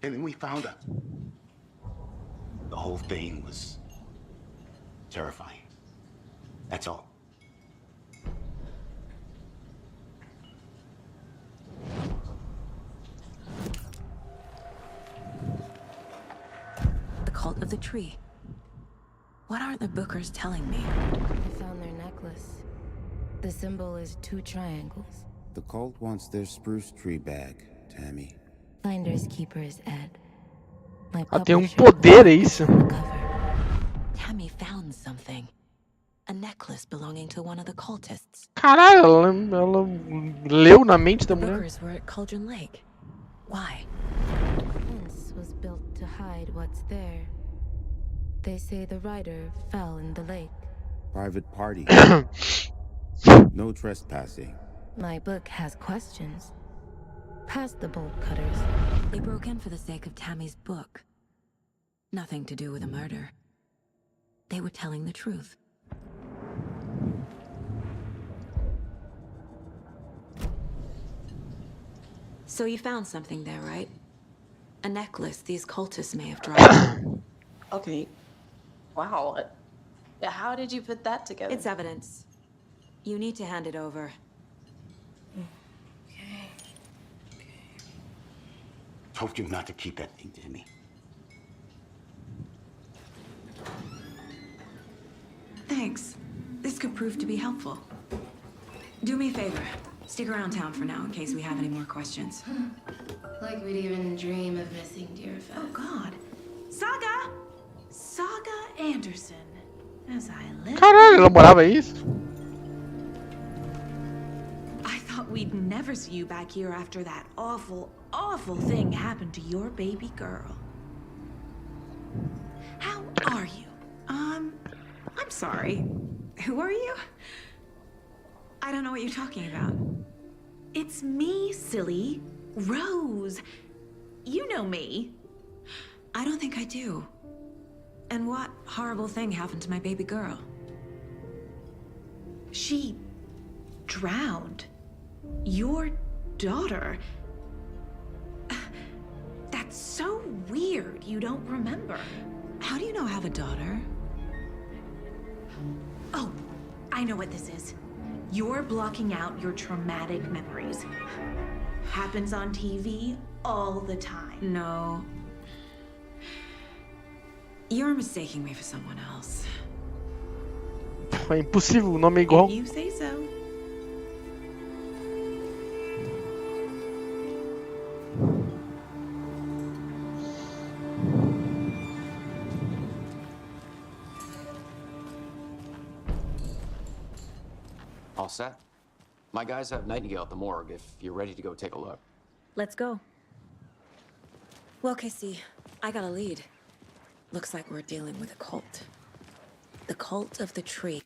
and then we found her. The whole thing was terrifying. That's all. The cult of the tree. What aren't the Bookers telling me? I found their necklace. The symbol is 2 triangles. The cult wants their spruce tree back, Tammy. Finders keepers, Ed. My tem publisher poder, é isso? Tammy found something. A necklace belonging to one of the cultists. Caralho, ela leu na mente da The mulher. Bookers were at Cauldron Lake. Why? The fence was built to hide what's there. They say the rider fell in the lake. Private party. No trespassing. My book has questions. Past the bolt cutters. They broke in for the sake of Tammy's book. Nothing to do with a murder. They were telling the truth. So you found something there, right? A necklace these cultists may have dropped. Okay. Wow. How did you put that together? It's evidence. You need to hand it over. Told you not to keep that thing to me. Thanks. This could prove to be helpful. Do me a favor. Stick around town for now in case we have any more questions. Like we'd even dream of missing Deerfest. Oh, God. Saga! Saga Anderson. As I live. Caralho, ela morava isso? I thought we'd never see you back here after that awful, awful thing happened to your baby girl. How are you? I'm sorry. Who are you? I don't know what you're talking about. It's me, silly. Rose. You know me. I don't think I do. And what horrible thing happened to my baby girl? She drowned. Your daughter. That's so weird you don't remember. How do you know I have a daughter? Oh, I know what this is. You're blocking out your traumatic memories. Happens on TV all the time. No. You're mistaking me for someone else. É impossível, o nome é igual. If you say so. All set? My guys have Nightingale at the morgue if you're ready to go take a look. Let's go. Well, Casey, I got a lead. Looks like we're dealing with a cult. The cult of the tree.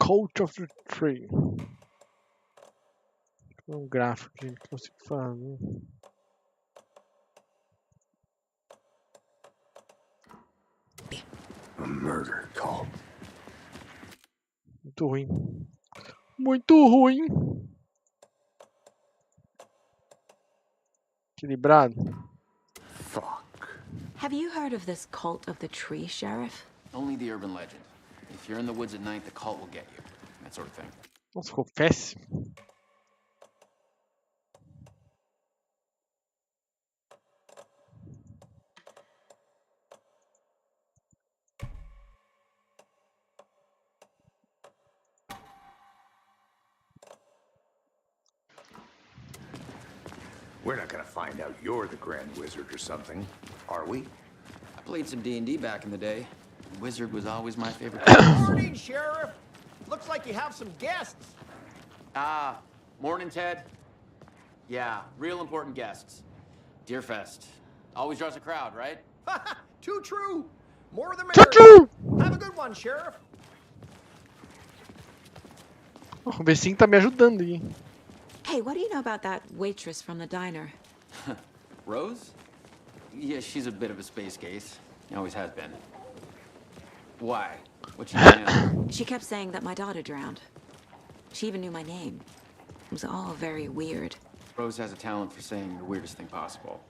Cult of the Tree. Um gráfico, gente, que eu consigo fazer. A murder call. Muito ruim. Muito ruim. Equilibrado. Have you heard of this cult of the tree, Sheriff? Only the urban legend. If you're in the woods at night, the cult will get you. That sort of thing. Nossa, ficou péssimo. We're not gonna find out you're the Grand Wizard or something, are we? I played some D&D back in the day. Wizard was always my favorite. Morning, Sheriff. Looks like you have some guests. Morning, Ted. Yeah, real important guests. Deerfest. Always draws a crowd, right? Too true. More the Too merrier. true. Have a good one, Sheriff. O Vecinho tá me ajudando aí. Hey, what do you know about that waitress from the diner? Rose? Yeah, she's a bit of a space case. Always has been. Why? What's she saying? She kept saying that my daughter drowned. She even knew my name. It was all very weird. Rose has a talent for saying the weirdest thing possible.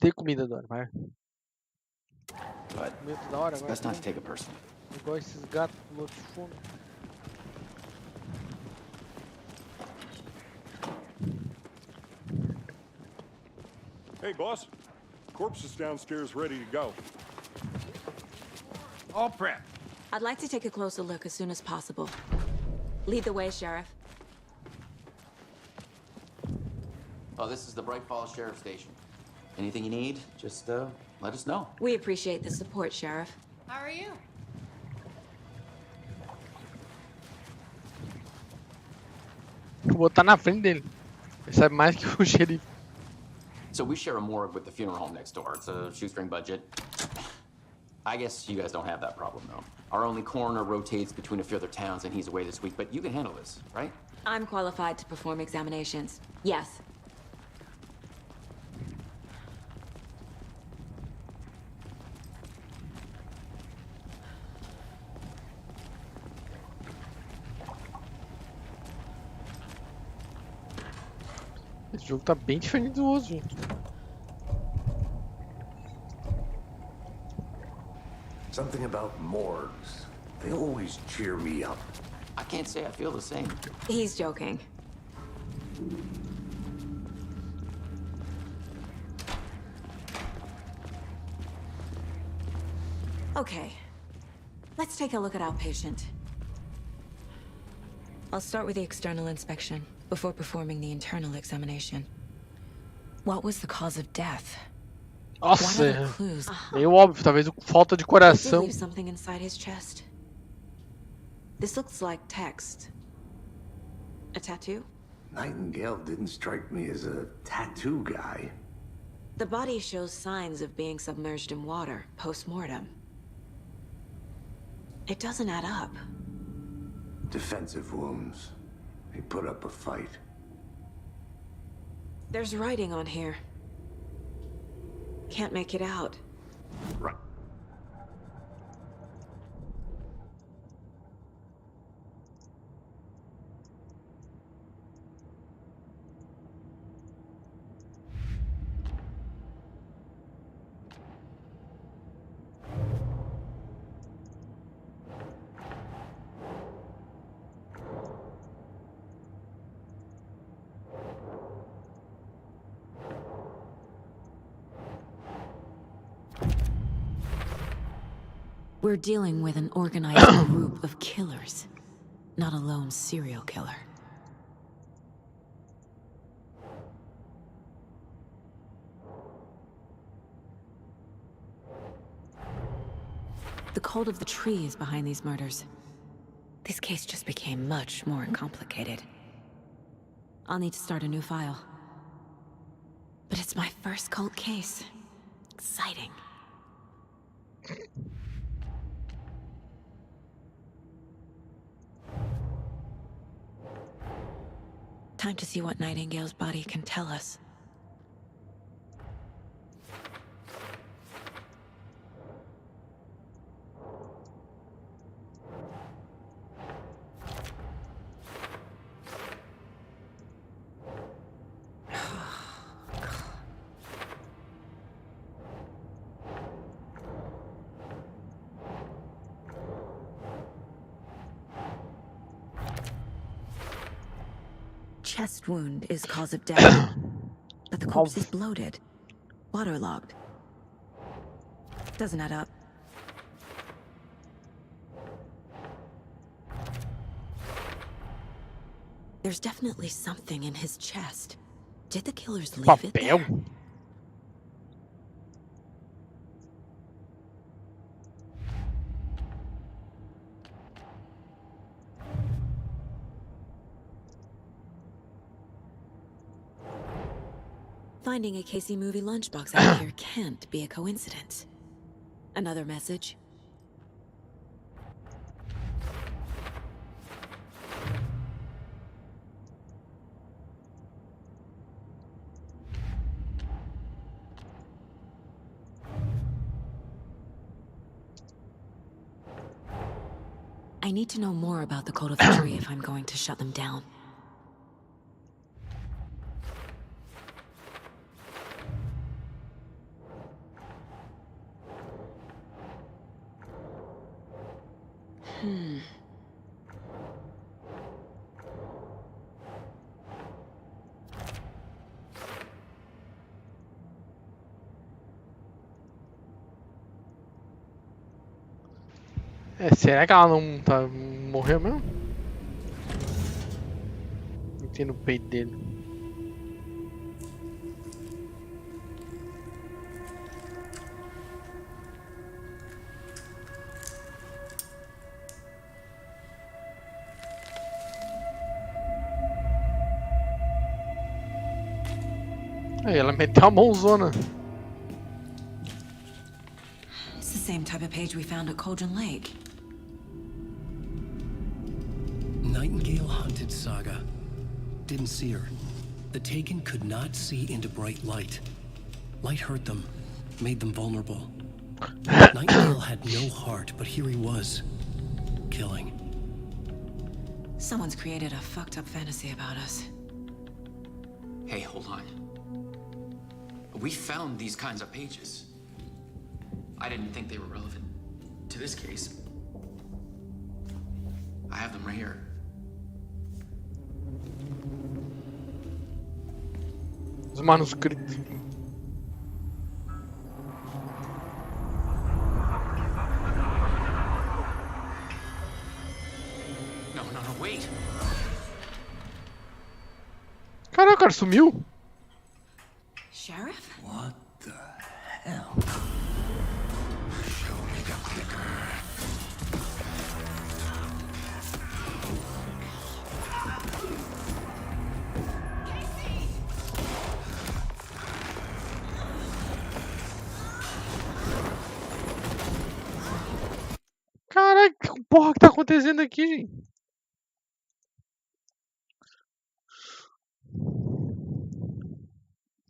Ter comida da hora, vai. But Comida da hora it's agora. best not to take it personally. Igual esses gatos do outro fundo. Hey, boss. Corpse is downstairs ready to go. All prep. I'd like to take a closer look as soon as possible. Lead the way, Sheriff. Oh, this is the Bright Falls Sheriff Station. Anything you need, just let us know. We appreciate the support, Sheriff. How are you? botar na frente dele. Ele sabe mais que o xerife. So we share a morgue with the funeral home next door. It's a shoestring budget. I guess you guys don't have that problem, though. Our only coroner rotates between a few other towns, and he's away this week, but you can handle this, right? I'm qualified to perform examinations. Yes. Esse jogo tá bem diferente do outro, gente. Something about morgues. They always cheer me up. I can't say I feel the same. He's joking. Okay. Let's take a look at outpatient. I'll start with the external inspection before performing the internal examination. What was the cause of death? Nossa, é meio óbvio, talvez falta de coração. Leave something inside his chest. This looks like text. A tattoo? Nightingale didn't strike me as a tattoo guy. The body shows signs of being submerged in water post-mortem. It doesn't add up. Defensive wounds. He put up a fight. There's writing on here. Can't make it out. Right. We're dealing with an organized group of killers, not a lone serial killer. The cult of the tree is behind these murders. This case just became much more complicated. I'll need to start a new file. But it's my first cult case. Exciting. Time to see what Nightingale's body can tell us. Chest wound is cause of death, but the corpse is bloated, waterlogged. Doesn't add up. There's definitely something in his chest. Did the killers leave it there? Finding a Casey movie lunchbox out here can't be a coincidence. Another message. I need to know more about the Cult of the Tree if I'm going to shut them down. É, será que ela não morreu mesmo? Não tem no peito dele. Aí ela meteu a mãozona. It's the same type of page we found at Cauldron Lake. Nightingale hunted Saga. Didn't see her. The Taken could not see into bright light. Light hurt them, made them vulnerable. Nightingale had no heart, but here he was, killing. Someone's created a fucked up fantasy about us. Hey, hold on. We found these kinds of pages. I didn't think they were relevant to this case. I have them right here. Os manuscritos. No, wait. Caraca, o cara sumiu? Sheriff? What the hell? Show me the clicker. Caraca, que porra que tá acontecendo aqui, gente?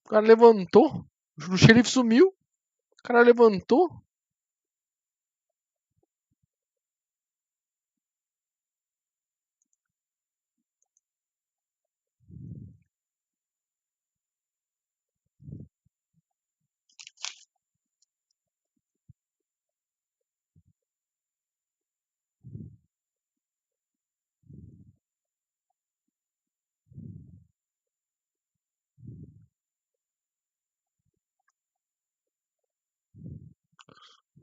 O cara levantou. O xerife sumiu. O cara levantou.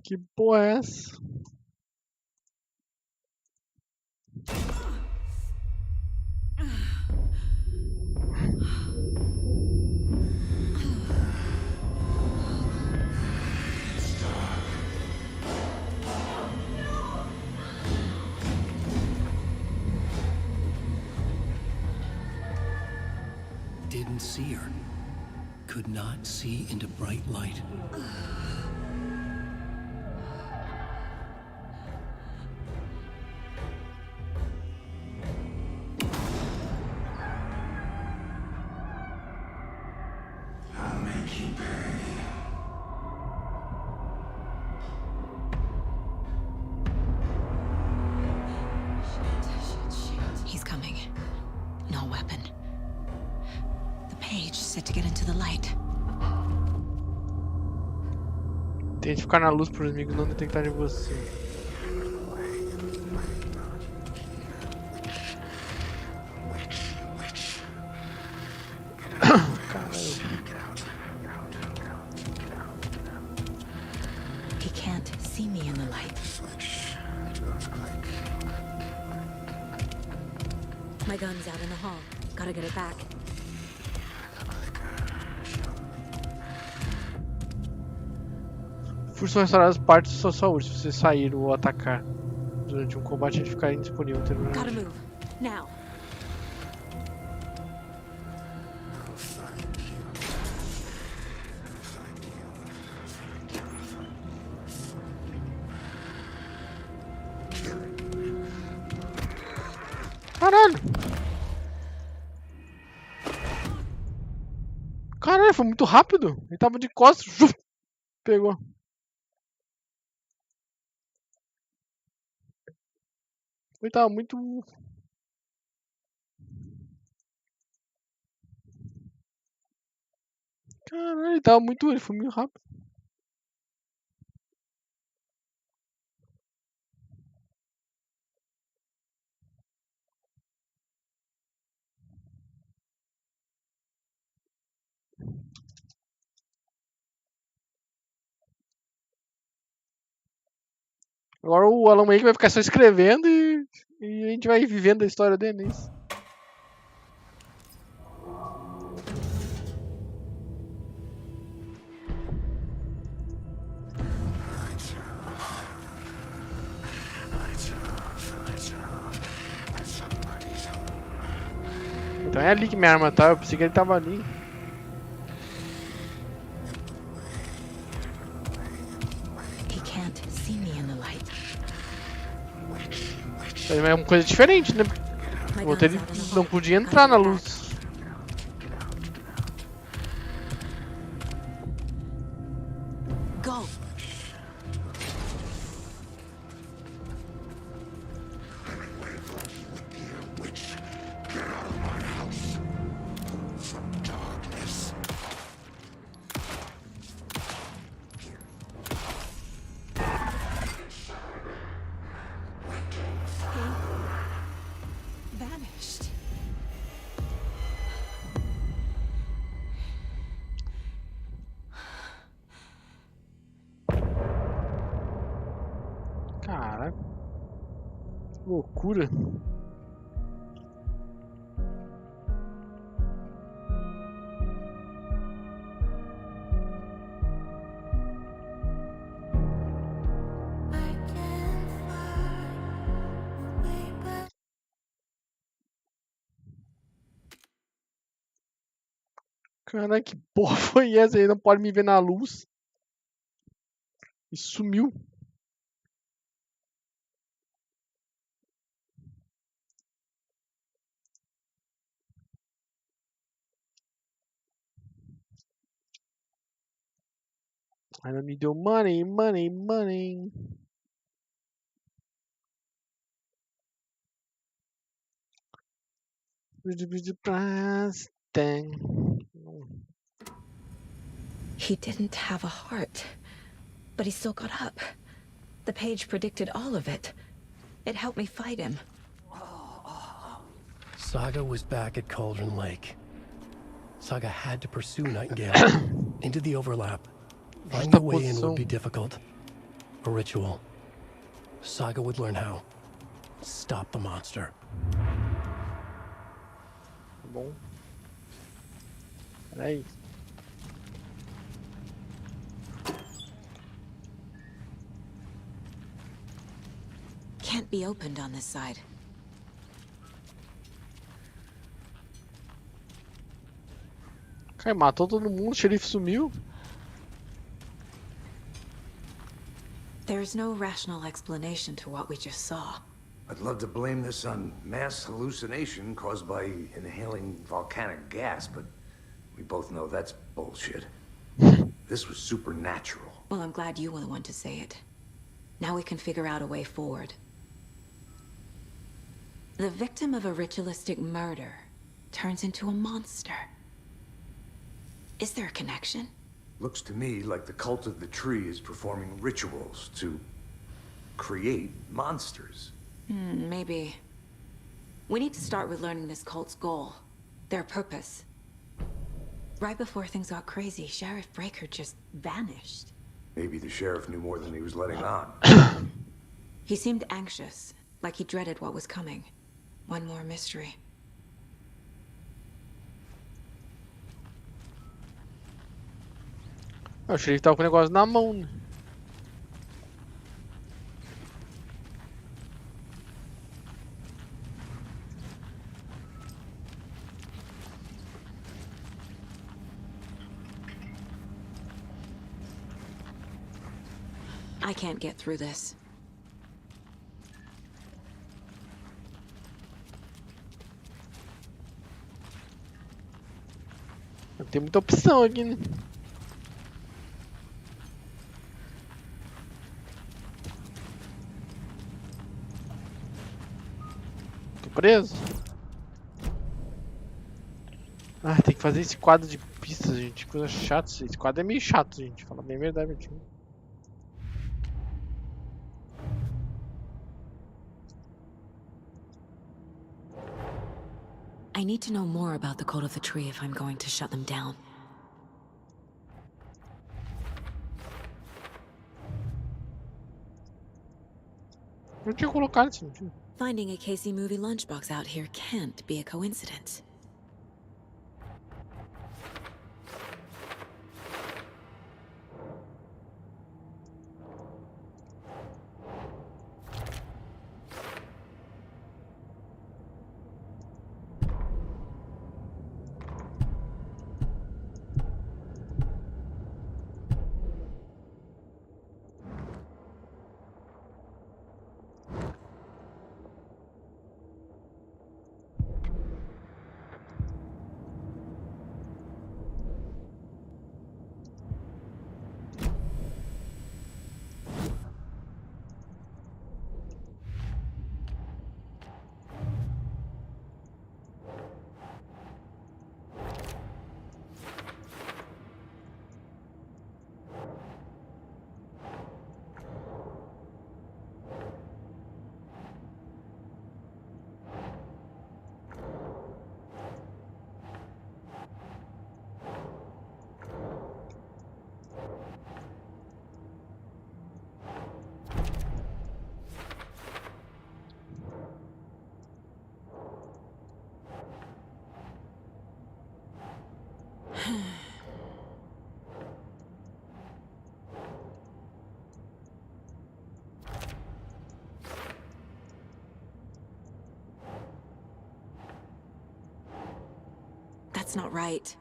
Que porra é essa? Didn't see her. Could not see into bright light. I'll make you pay. He's coming. No weapon. The page set to get into the light. Tente ficar na luz para os inimigos não detectarem você. He can't see me in the light. My gun's out in the hall. Gotta get it back. Função restaurar as partes da sua saúde se você sair ou atacar. Durante um combate ele ficar indisponível. Gotta move. Now. Caralho! Caralho, foi muito rápido. Ele tava de costas. Pegou. Ele tava muito... Caralho, ele tava muito... Ele foi muito rápido. Agora o Alan Wake vai ficar só escrevendo e a gente vai vivendo a história dele. Isso. Então é ali que minha arma tá. Eu pensei que ele tava ali. can't see me in the light. É uma coisa diferente, né? O outro ele não podia entrar na luz. Go. Vanished. Cara, loucura. Caralho, que porra foi essa aí? Não pode me ver na luz. E sumiu. I don't need your money, money, money. He didn't have a heart, but he still got up. The page predicted all of it. It helped me fight him. Saga was back at Cauldron Lake. Saga had to pursue Nightingale into the overlap. Finding a way in would be difficult. A ritual. Saga would learn how. Stop the monster. Bom. Peraí. Can't be opened on this side. Cara, matou todo mundo, o xerife sumiu. There's no rational explanation to what we just saw. I'd love to blame this on mass hallucination caused by inhaling volcanic gas, but we both know that's bullshit. This was supernatural. Well, I'm glad you were the one to say it. Now we can figure out a way forward. The victim of a ritualistic murder turns into a monster. Is there a connection? Looks to me like the cult of the tree is performing rituals to create monsters. Maybe. We need to start with learning this cult's goal. Their purpose. Right before things got crazy, Sheriff Breaker just vanished. Maybe the sheriff knew more than he was letting on. He seemed anxious, like he dreaded what was coming. One more mystery. O xerife tava com o negócio na mão, né? I can't get through this. Tem muita opção aqui, né? Tô preso? Ah, tem que fazer esse quadro de pistas, gente. Coisa chata. Esse quadro é meio chato, gente. Fala bem a verdade aqui. I need to know more about the code of the tree if I'm going to shut them down. Eu tinha colocado isso, não tinha? Finding a Casey movie lunchbox out here can't be a coincidence. That's not right.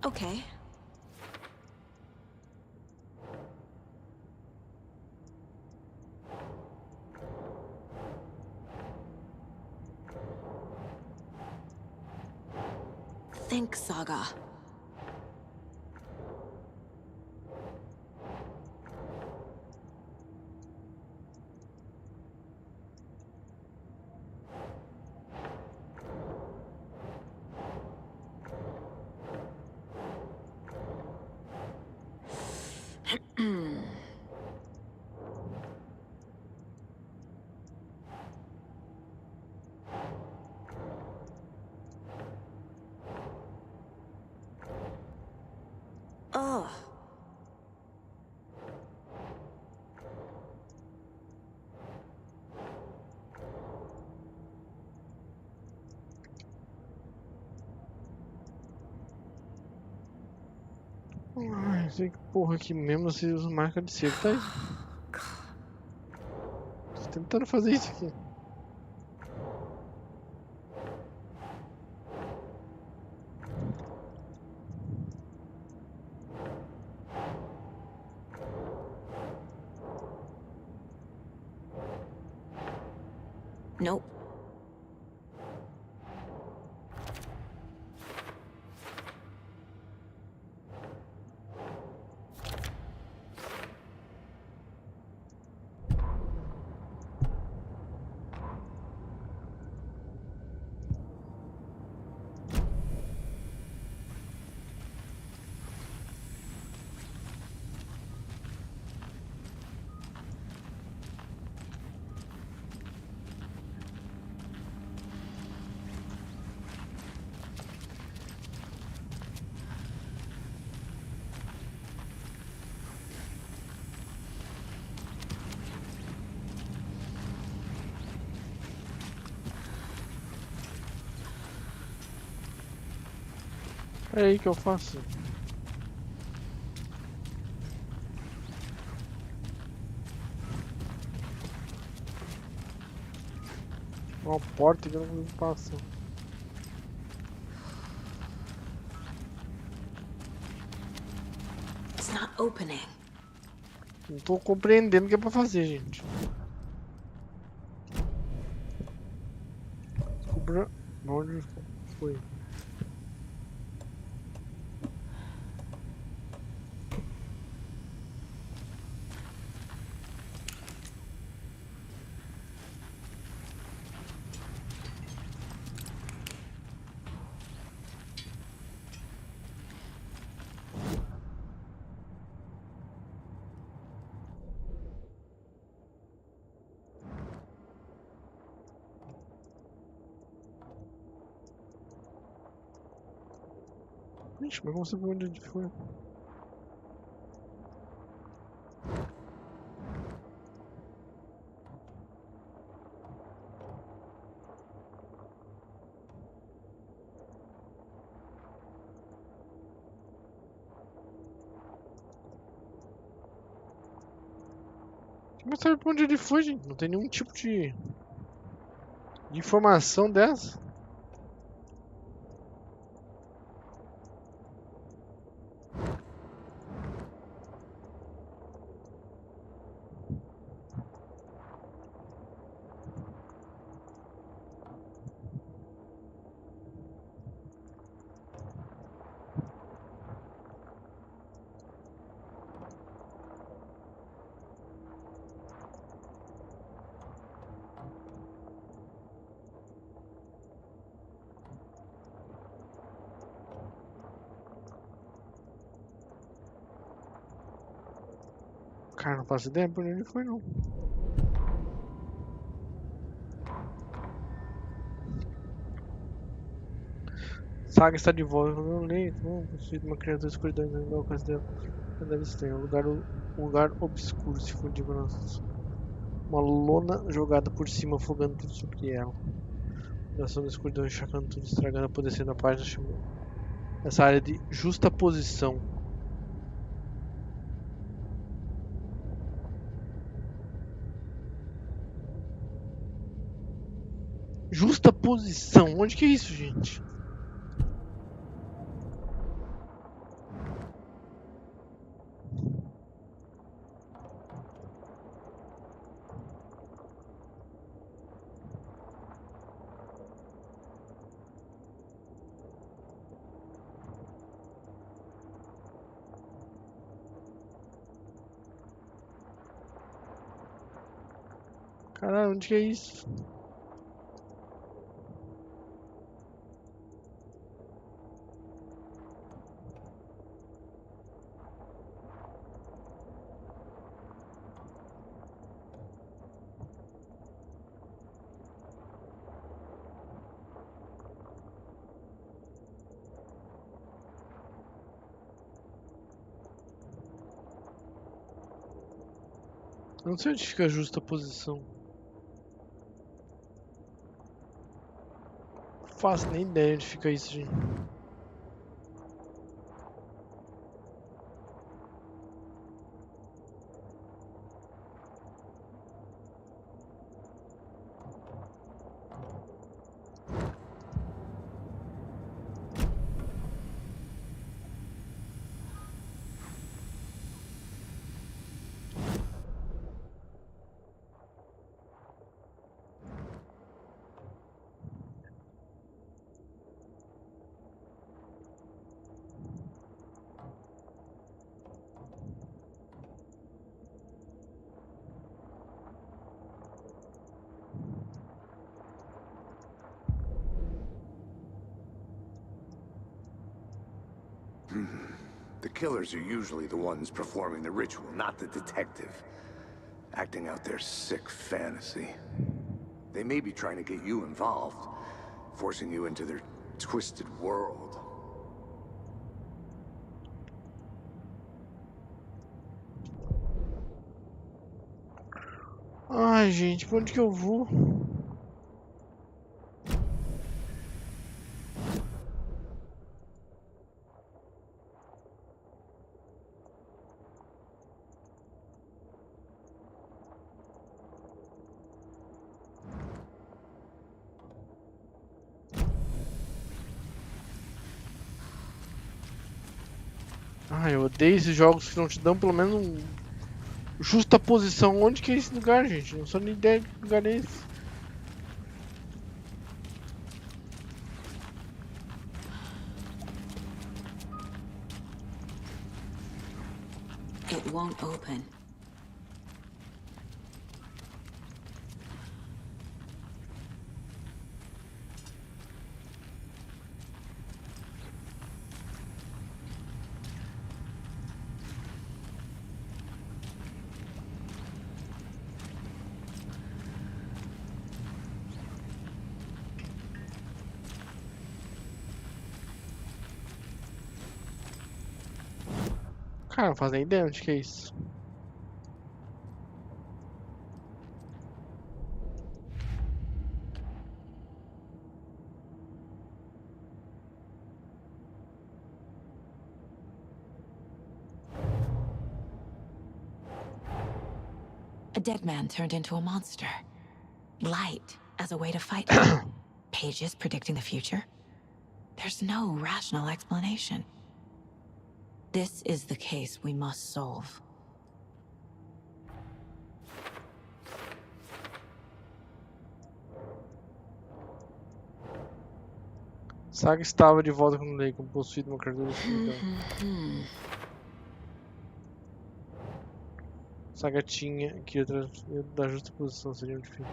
Okay. Think, Saga. Oh. Sei que porra aqui mesmo você usa marca de cerco, tá aí? Tô tentando fazer isso aqui. Nope. É aí que eu faço. Uma porta que eu não consigo passar. It's not opening. Não tô compreendendo o que é pra fazer, gente. Descubra onde foi. Ixi, mas como você viu onde foi? Mas sabe pra onde ele foi, gente? Não tem nenhum tipo de informação dessa. Cara, não faço ideia pra onde ele foi, não. Saga está de volta no meu leito. Possuído uma criatura escuridão na casa dela. Deve estar um lugar obscuro se fundiu com nós. Uma lona jogada por cima, afogando tudo sobre ela. Nação da escuridão, encharcando tudo, estragando, apodrecendo a página, chamando essa área de justa posição. Justa posição? Onde que é isso, gente? Caralho, onde que é isso? Eu não sei onde fica a justa posição. Não faço nem ideia onde fica isso, gente. The killers are usually the ones performing the ritual, not the detective. Acting out their sick fantasy. They may be trying to get you involved, forcing you into their twisted world. Ai, gente, pra onde que eu vou? Ai, eu odeio esses jogos que não te dão pelo menos justa posição. Onde que é esse lugar, gente? Não sou nem ideia de que lugar é esse. It won't open. Cara, não faço nem ideia onde que é isso. A dead man turned into a monster. Light as a way to fight him. Pages predicting the future? There's no rational explanation. This is the case we must solve. Saga estava de volta com o Lei, como possuído uma criatura de escuridão. Saga tinha que outra da justa posição seria onde fica.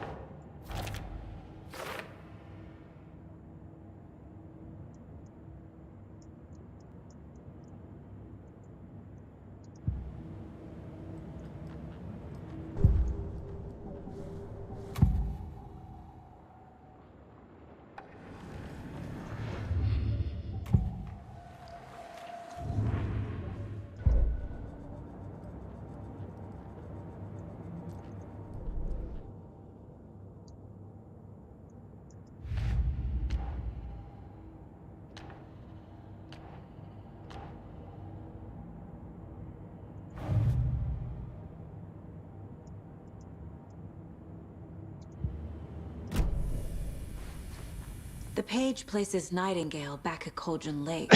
The page places Nightingale back at Cauldron Lake.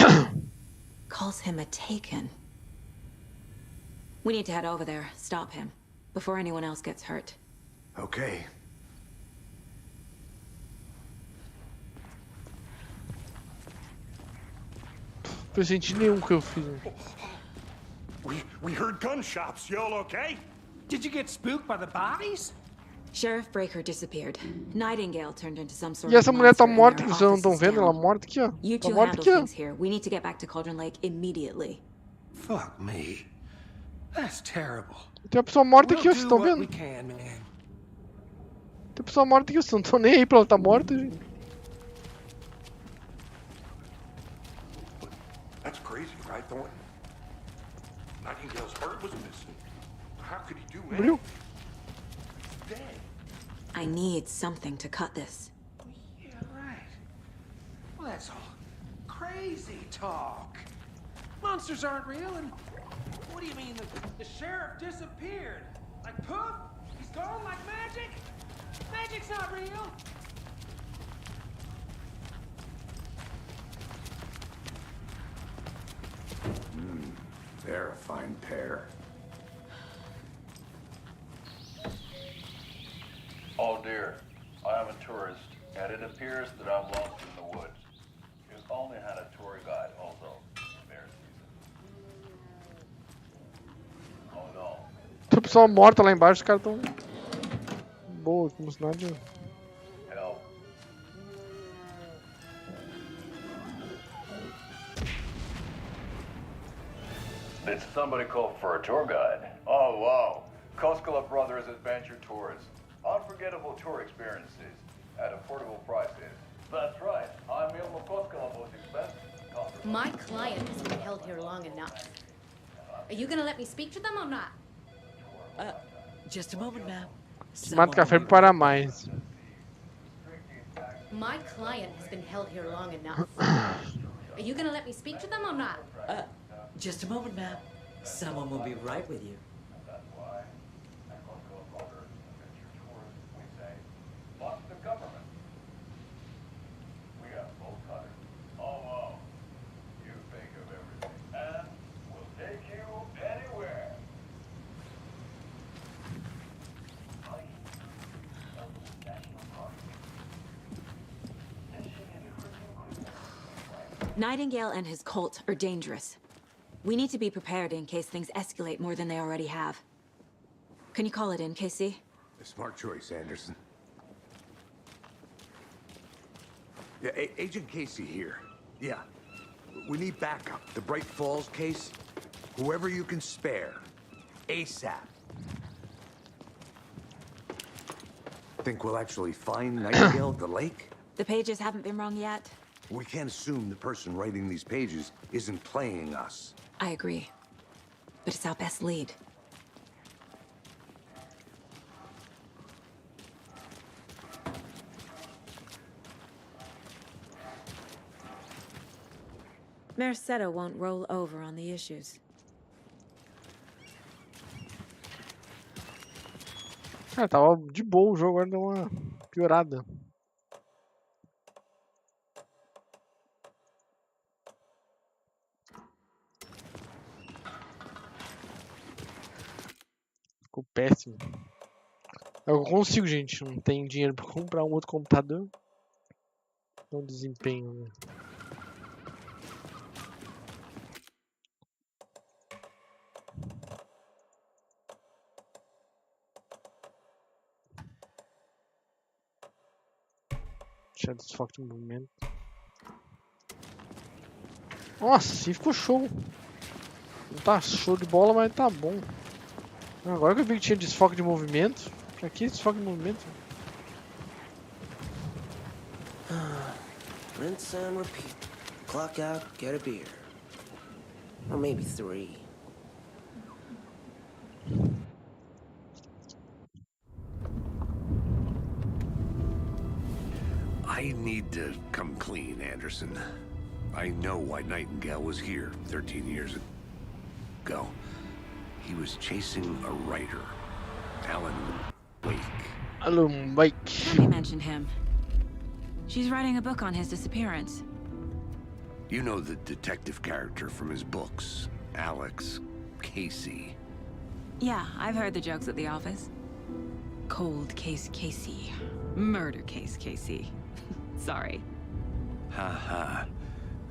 Calls him a taken. We need to head over there, stop him, before anyone else gets hurt. Okay. Não fez sentido nenhum que eu fiz. We heard gunshots. Y'all okay? Did you get spooked by the bodies? Sheriff Breaker disappeared. Nightingale turned into some sort E essa of mulher tá monster morta, and their vocês não office estão is vendo? down. Ela morta aqui, ó. You Tá two morta handle aqui, ó. things here. We need to get back to Cauldron Lake immediately. Fuck me. That's terrible. Tem uma pessoa morta aqui, ó, We'll vocês do estão what vendo? we can, man. Tem uma pessoa morta aqui, vocês não estão nem aí pra ela tá morta, gente. That's crazy, right, Thornton? Nightingale's heart was missing. How could he do Morreu. anything? Dead. I need something to cut this. Yeah, right. Well, that's all crazy talk. Monsters aren't real, and what do you mean the sheriff disappeared? Like poof? He's gone like magic? Magic's not real. They're a fine pair. Oh dear, I am a tourist, and it appears that I'm lost in the woods. You only had a tour guide, also. Fair season. Oh no. Tem uma pessoa morta lá embaixo, os caras tão... Boa, como se nada... Help. Did somebody call for a tour guide? Oh wow. Koskela Brothers Adventure Tours. Unforgettable tour experiences at affordable prices. That's right. I'm Ilmo Koskela most expensive. My client has been held here long enough. Are you gonna let me speak to them or not? Just a moment, ma'am. Mata café para mais. My client has been held here long enough. Are you gonna let me speak to them or not? Just a moment, ma'am. Someone will be right with you. That's why at Koskela Brothers Adventure Tours we say, fuck the government. We got both cutters. Oh wow. You think of everything. And we'll take you anywhere. Nightingale and his cult are dangerous. We need to be prepared in case things escalate more than they already have. Can you call it in, Casey? A smart choice, Anderson. Yeah, Agent Casey here. Yeah. We need backup. The Bright Falls case. Whoever you can spare. ASAP. Think we'll actually find Nightingale at the lake? The pages haven't been wrong yet. We can't assume the person writing these pages isn't playing us. I agree. But it's our best lead. Mercado won't roll over on the issues. Cara, tava de boa o jogo, agora deu uma piorada. Ficou péssimo. Eu consigo, gente. Não tenho dinheiro pra comprar um outro computador. Não desempenho, né? Deixa eu desfoque de movimento. Nossa, sim, ficou show. Não tá show de bola, mas tá bom. Agora que eu vi que tinha desfoque de movimento. Pra que desfoque de movimento? Rinse and repeat. Clock out, get a beer. Or maybe 3. I need to come clean, Anderson. I know why Nightingale was here 13 years ago. He was chasing a writer, Alan Wake. Alan Wake. Somebody mentioned him. She's writing a book on his disappearance. You know the detective character from his books, Alex, Casey. Yeah, I've heard the jokes at the office. Cold case Casey. Murder case Casey. Sorry. Haha.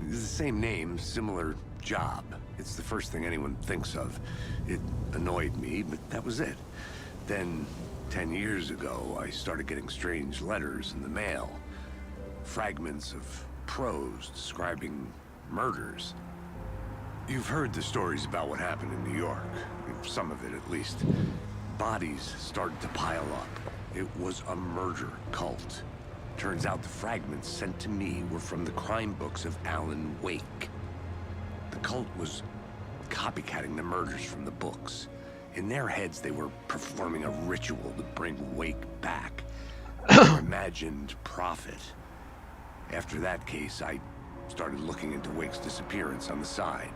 It's the same name, similar job. It's the first thing anyone thinks of. It annoyed me, but that was it. Then, 10 years ago, I started getting strange letters in the mail. Fragments of prose describing murders. You've heard the stories about what happened in New York. Some of it, at least. Bodies started to pile up. It was a murder cult. Turns out the fragments sent to me were from the crime books of Alan Wake. The cult was copycatting the murders from the books. In their heads, they were performing a ritual to bring Wake back. Their imagined prophet. After that case, I started looking into Wake's disappearance on the side.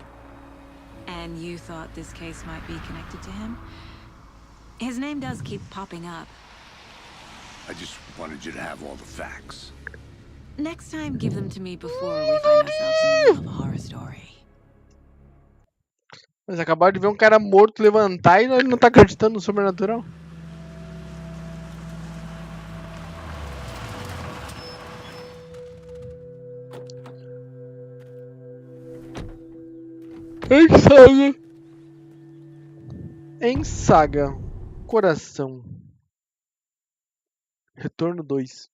And you thought this case might be connected to him? His name does keep popping up. I just wanted you to have all the facts. Next time, give them to me before we find ourselves in the middle of a horror story. Mas acabaram de ver um cara morto levantar e ele não tá acreditando no sobrenatural. Em Saga. Coração. Retorno 2.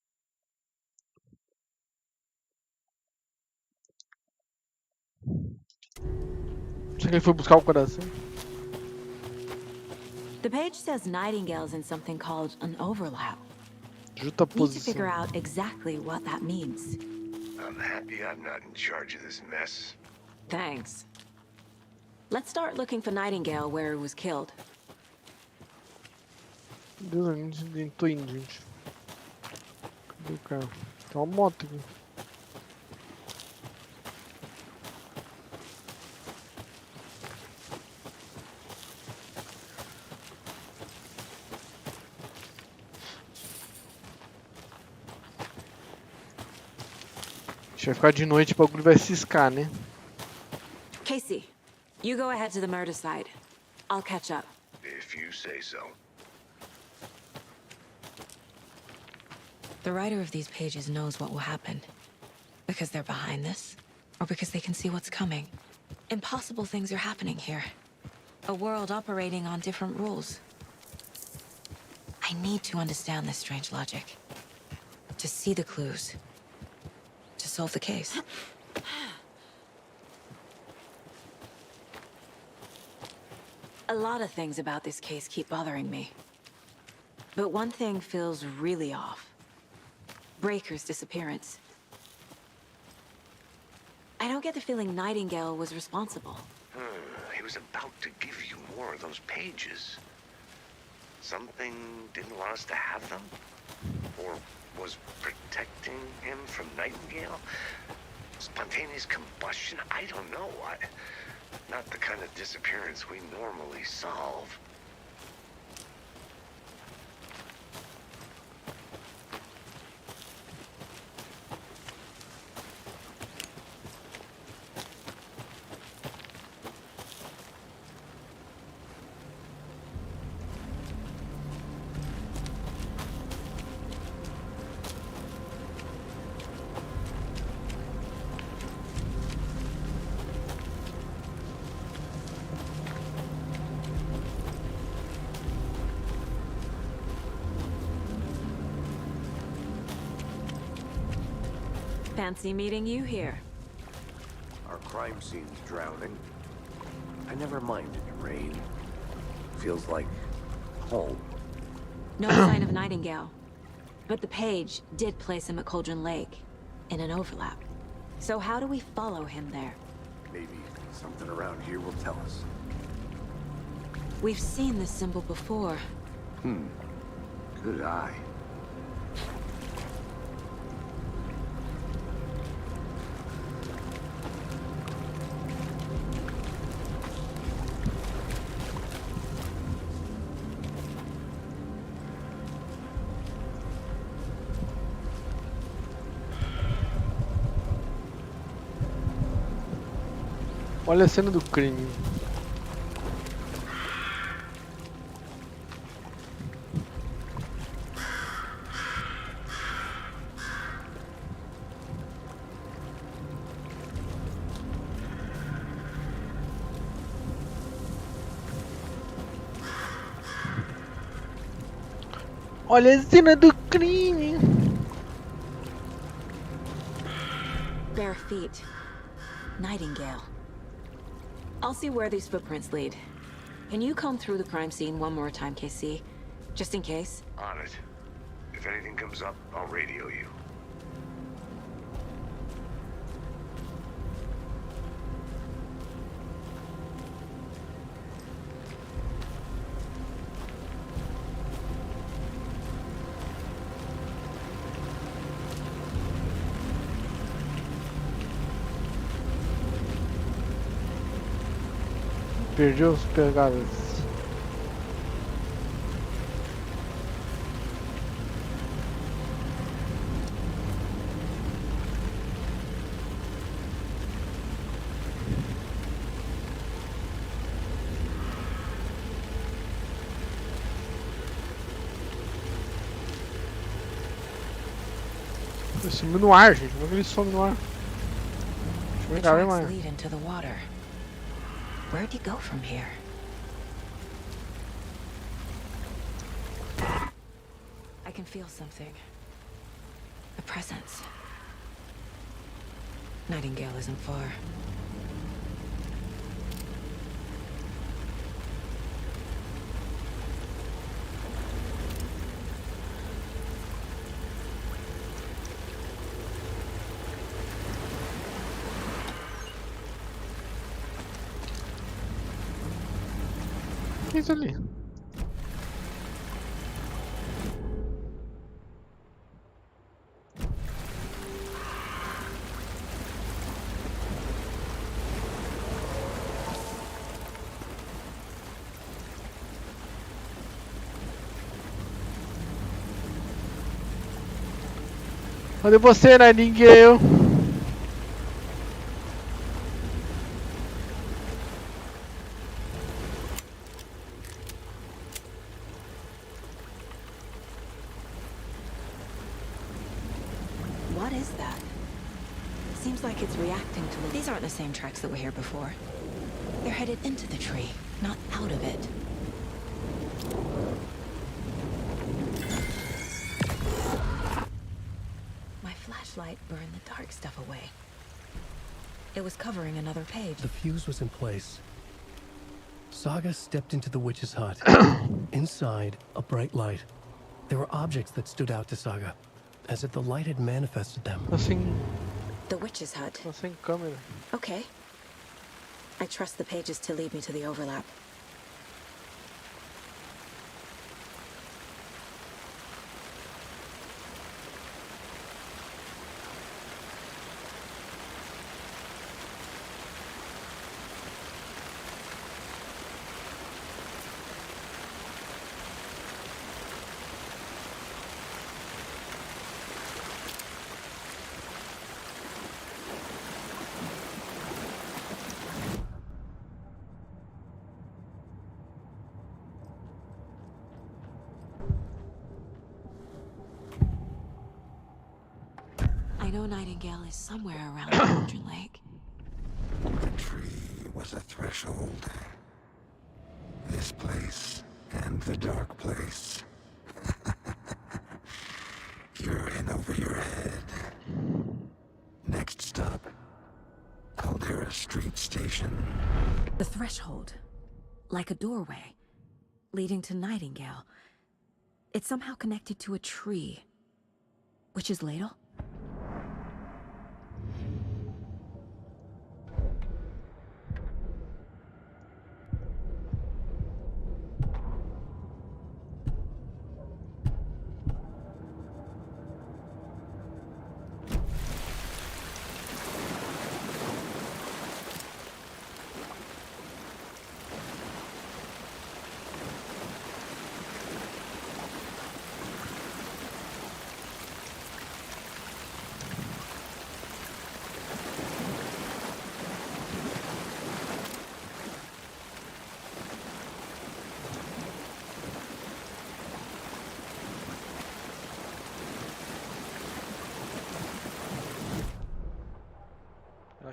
Será que ele foi buscar o coração? The page says Nightingale's in something called an overlap. Need to figure Justaposição. out exactly what that means. I'm happy I'm not in charge of this mess. Thanks. Let's start looking for Nightingale where he was killed. Deus, a gente tô indo, gente. Cadê o carro? Tem uma moto aqui. A gente vai ficar de noite, o bagulho vai ciscar, né? Casey, you go ahead to the murder site. I'll catch up. If you say so. The writer of these pages knows what will happen. Because they're behind this, or because they can see what's coming. Impossible things are happening here. A world operating on different rules. I need to understand this strange logic. To see the clues. To solve the case. A lot of things about this case keep bothering me. But one thing feels really off. Breaker's disappearance. I don't get the feeling Nightingale was responsible. He was about to give you more of those pages. Something didn't want us to have them? Or was protecting him from Nightingale? Spontaneous combustion? I don't know. Not the kind of disappearance we normally solve. Fancy meeting you here. Our crime scene's drowning. I never minded rain. Feels like home. No sign of Nightingale. But the page did place him at Cauldron Lake, in an overlap. So how do we follow him there? Maybe something around here will tell us. We've seen this symbol before. Good eye. Olha a cena do crime. Olha a cena do crime. Bare feet. Nightingale. I'll see where these footprints lead. Can you comb through the crime scene one more time, KC? Just in case? On it. If anything comes up, I'll radio you. Perdi os pegadas. Ele sumiu no ar, gente. Como é que ele some no ar? Deixa eu The pegar, tracks mais. lead into the water. Where'd you go from here? I can feel something. A presence. Nightingale isn't far. O que é isso ali? Cadê você, Nightingale? What is that? Seems like it's reacting to the... These aren't the same tracks that were here before. They're headed into the tree, not out of it. My flashlight burned the dark stuff away. It was covering another page. The fuse was in place. Saga stepped into the witch's hut. Inside, a bright light. There were objects that stood out to Saga, as if the light had manifested them. Assim, The witch's hut. sem câmera. Okay. I trust the pages to lead me to the overlap. I know Nightingale is somewhere around Cauldron Lake. The tree was a threshold. This place and the dark place. You're in over your head. Next stop, Caldera Street Station. The threshold. Like a doorway. Leading to Nightingale. It's somehow connected to a tree. Witch's ladle?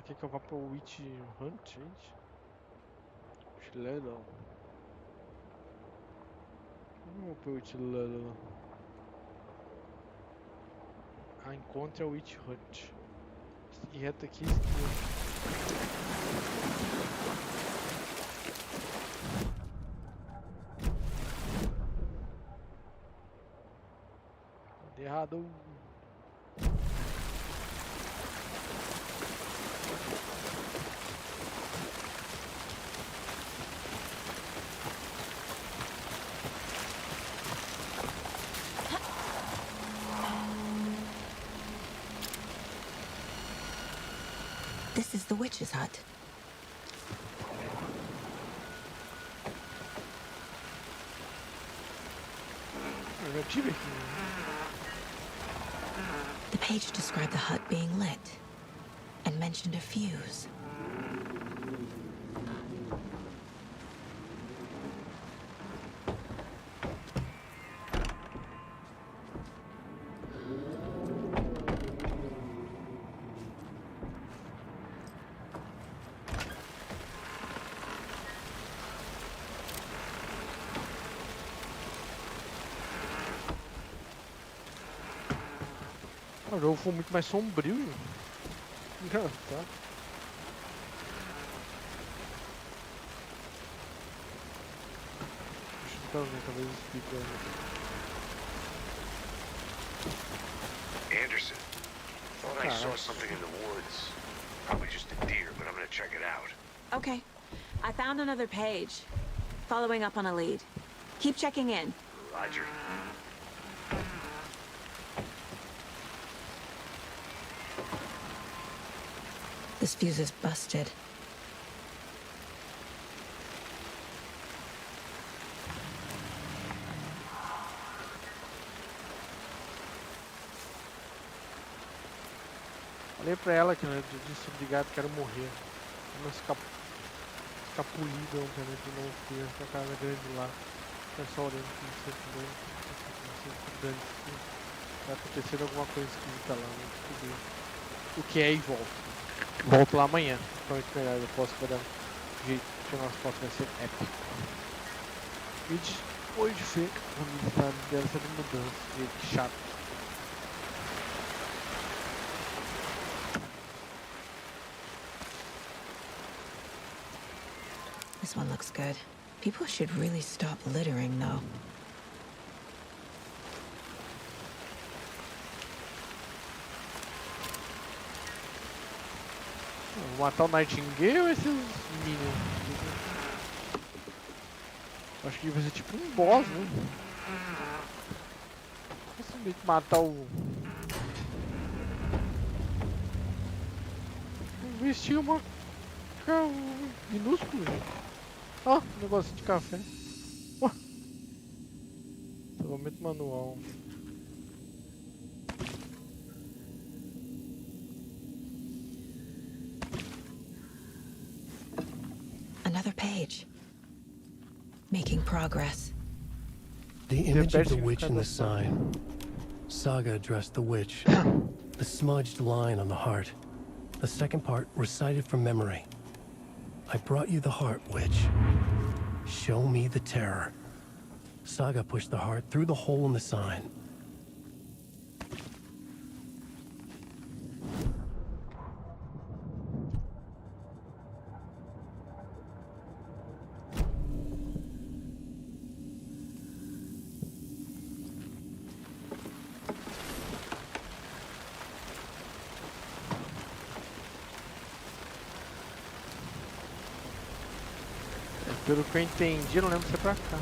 Ela quer que eu vá pro Witch Hunt, gente? Legal. Não vou pro Witch Level. Ah, encontre a Witch Hunt. E reto aqui, errado. This is the witch's hut. The page described the hut being lit and mentioned a fuse. O jogo foi muito mais sombrio. Engraçado. Deixa eu ver, talvez explique. Anderson, thought I saw something in the woods. Probably just a deer, but I'm gonna check it out. Okay. I found another page. Following up on a lead. Keep checking in. Roger. This fuse is busted. Falei pra ela que eu disse obrigado, quero morrer. Uma escapulida ontem, né? De novo, fui essa casa grande lá. O pessoal olhando que não sei se vai acontecer alguma coisa esquisita lá, né? Descobrir o que é e volto. Volto lá amanhã. Provavelmente melhor, eu posso dar um jeito que o nosso foto vai ser épico. E depois de ver o resultado dessa mudança, jeito que chato. This one looks good. People should really stop littering, though. Vou matar o Nightingale ou esses minions? Acho que vai ser tipo um boss, né? Vou simplesmente matar o... Investir uma... minúsculo, gente. Ó, um negocinho de café. Ó. Desenvolvimento manual. Another page. Making progress. The image of the witch in the sign. Saga addressed the witch. The smudged line on the heart. The second part recited from memory. I brought you the heart, witch. Show me the terror. Saga pushed the heart through the hole in the sign. Pelo que eu entendi, não lembro se é pra cá.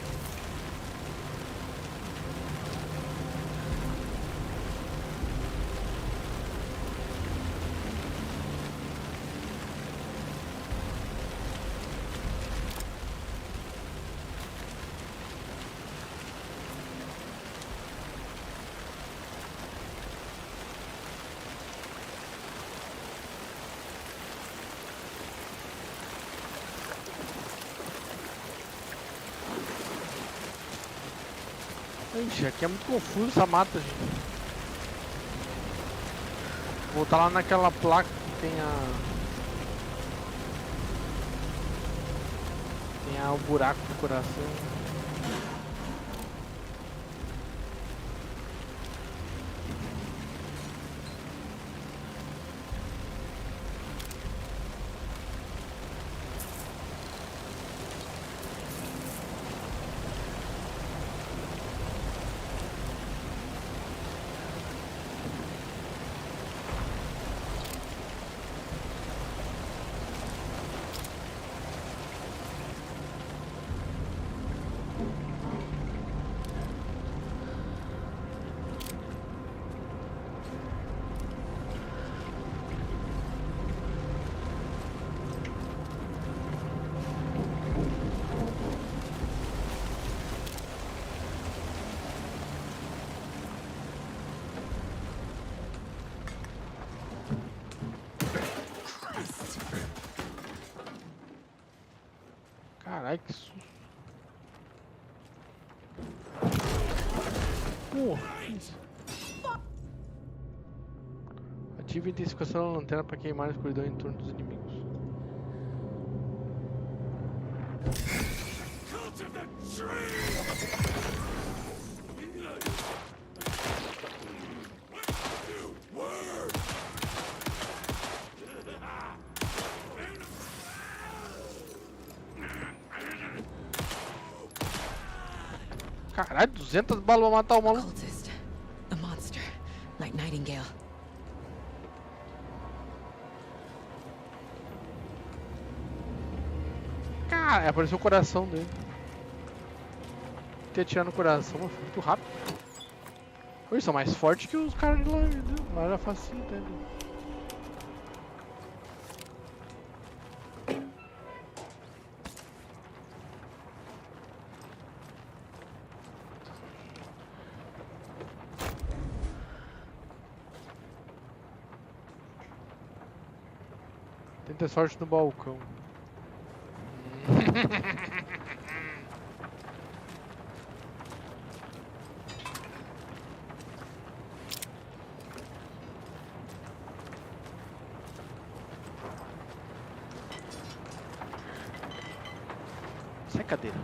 Ixi, aqui é muito confuso essa mata, gente. Vou voltar lá naquela placa que tem a Tem o buraco do coração. Caralho, que susto. Ative a intensificação da lanterna para queimar a escuridão em torno dos inimigos. Caralho, 200 balas pra matar o maluco. Cultist. A monster. Like Nightingale. Cara, apareceu o coração dele. Ter atirar no coração, mas foi muito rápido. Eles são mais fortes que os caras de lá, entendeu? Lá era facinho, entendeu? Tenta sorte no balcão. Sai, cadeira.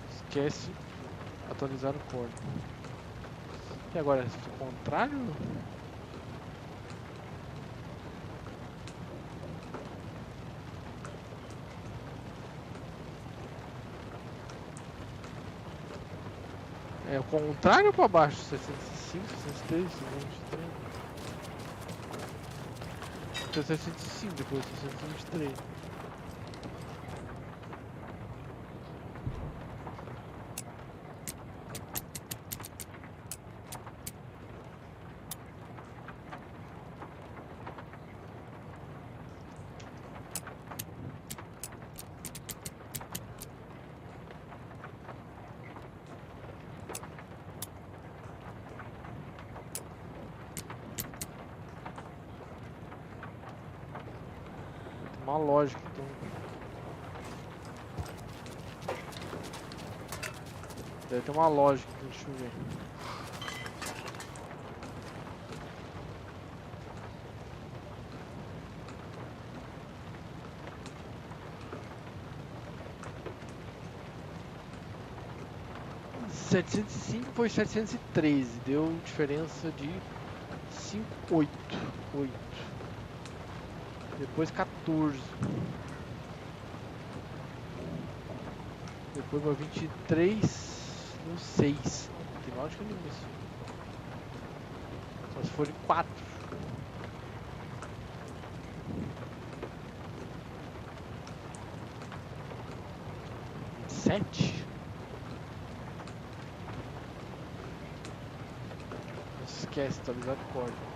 Esquece atualizar o código. E agora, se o contrário? É o contrário para baixo? 605, 603, 623. 605, depois 623. Uma lógica, então. Deve ter uma lógica, deixa eu ver. $705 foi 713, deu diferença de 5,8. Depois 14. Depois vai 23 no 6. Tem lógica nenhuma isso. Só se forem 4. Sete. Não se esquece, atualizar o código.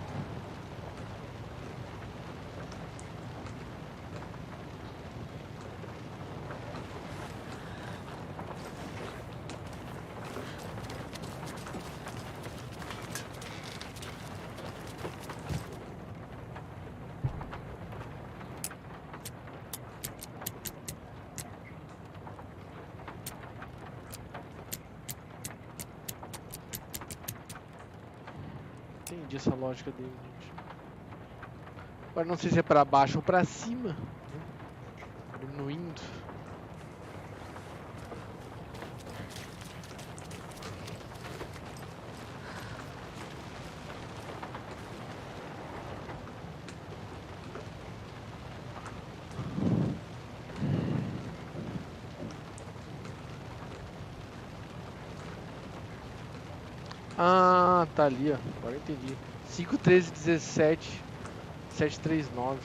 Entendi essa lógica dele, gente. Agora não sei se é pra baixo ou pra cima. Né? Diminuindo. Ah, tá ali, ó. Agora eu entendi. 5, 13, 17, 739.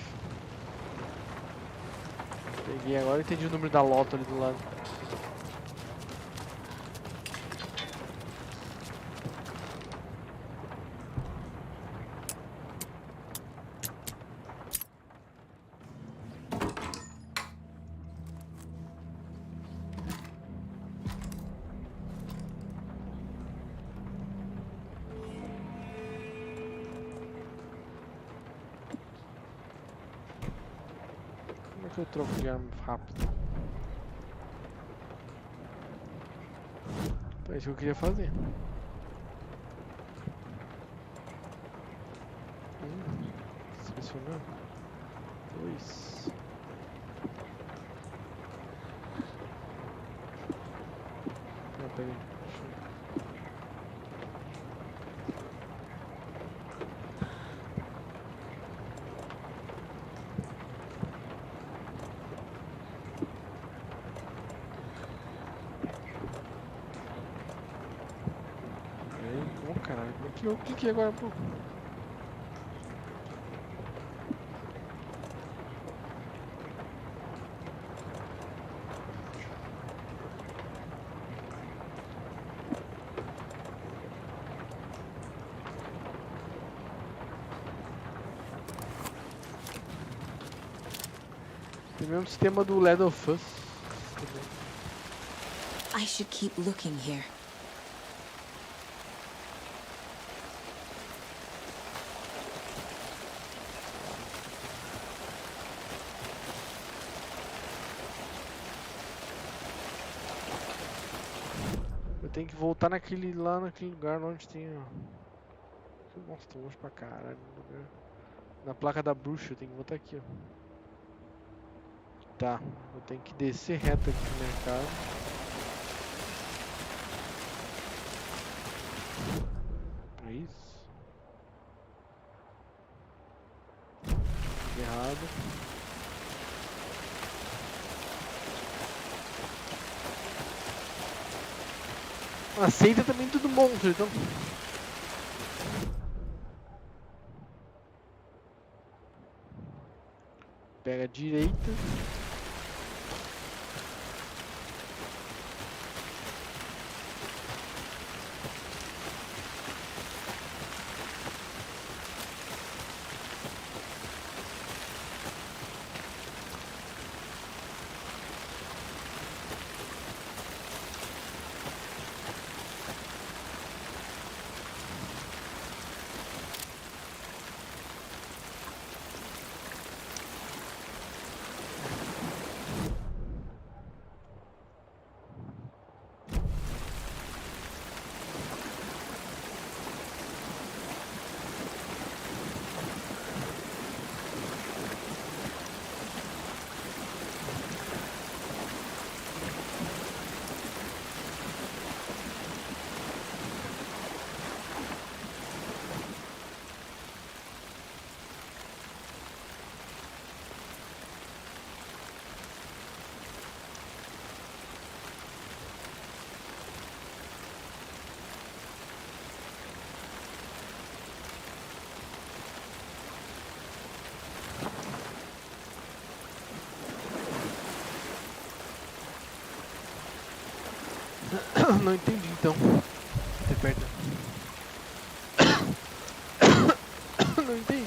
Peguei, agora eu entendi o número da loto ali do lado. Como é que eu troco de arma rápido? É isso que eu queria fazer. Selecionando. 2. Ah, peraí. Oh, caralho, como é que eu cliquei agora, pô? Tem o mesmo sistema do Last of Us. I should keep looking here. Eu tenho que voltar naquele lugar onde tem, ó. Nossa, tô longe pra caralho. Na placa da bruxa, eu tenho que voltar aqui, ó. Tá, eu tenho que descer reto aqui no mercado. É isso. Errado. Aceita também tudo monstro, então. Pega a direita. Não entendi então. Você perde. Não entendi.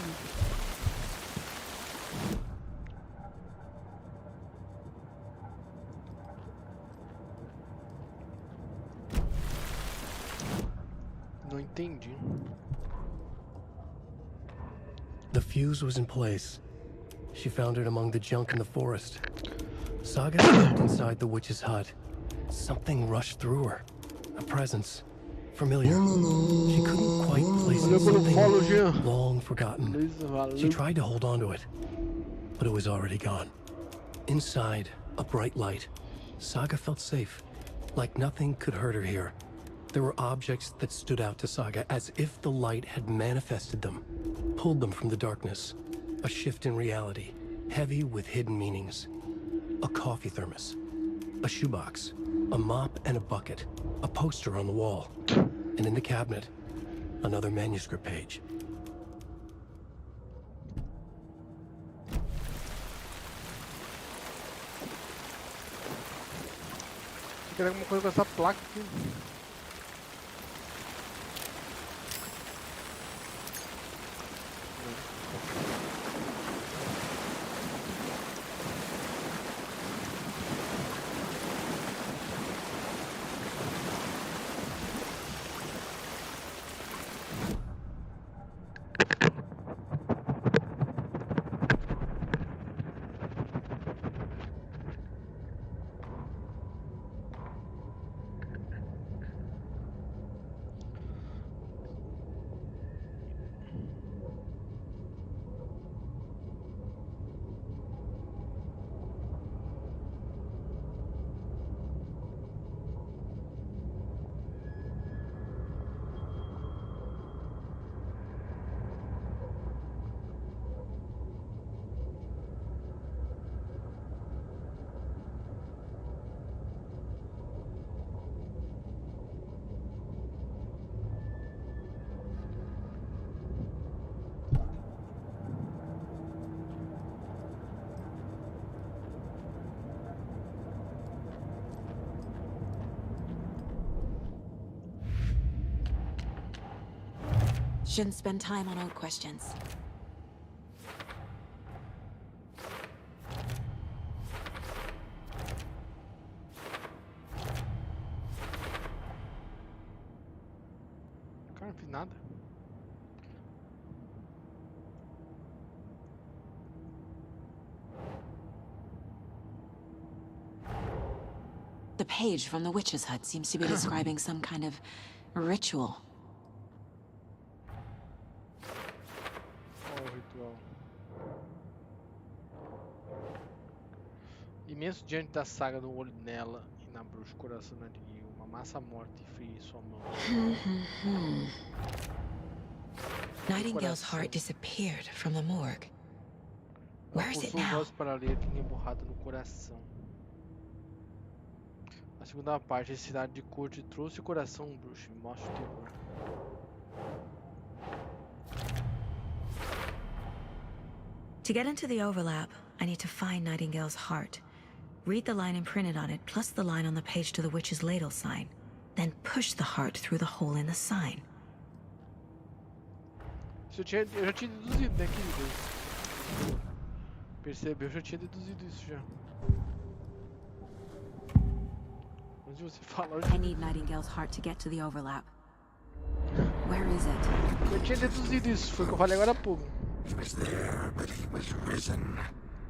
Não entendi. The fuse was in place. She found it among the junk in the forest. Saga stepped inside the witch's hut. Something rushed through her. A presence. familiar. She couldn't quite place it. Something long forgotten. She tried to hold on to it, but it was already gone. Inside, a bright light. Saga felt safe, like nothing could hurt her here. There were objects that stood out to Saga as if the light had manifested them, pulled them from the darkness. A shift in reality, heavy with hidden meanings. A coffee thermos, a shoebox, a mop and a bucket, a poster on the wall, and in the cabinet, another manuscript page. Tem alguma coisa com essa placa aqui. Shouldn't spend time on old questions. Cara, não fiz nada. The page from the witch's hut seems to be describing some kind of ritual. Imenso diante da saga do olho nela e na bruxa, coração na areia, uma massa morta e fria em sua mão. Nightingale's heart disappeared from the morgue. Where is it now? Voz para ler, tinha emburrado no coração. A segunda parte, a cidade de corte trouxe o coração bruxo e mostra o terror. To get into the overlap, I need to find Nightingale's heart. Read the line imprinted on it, plus the line on the page to the witch's ladle sign. Then push the heart through the hole in the sign. Eu já tinha deduzido, né, querido? Percebeu? Eu já tinha deduzido isso já. Antes de você falar... I need Nightingale's heart to get to the overlap. Where is it? Eu tinha deduzido isso, foi o que eu falei agora há pouco. He was there, but he was risen.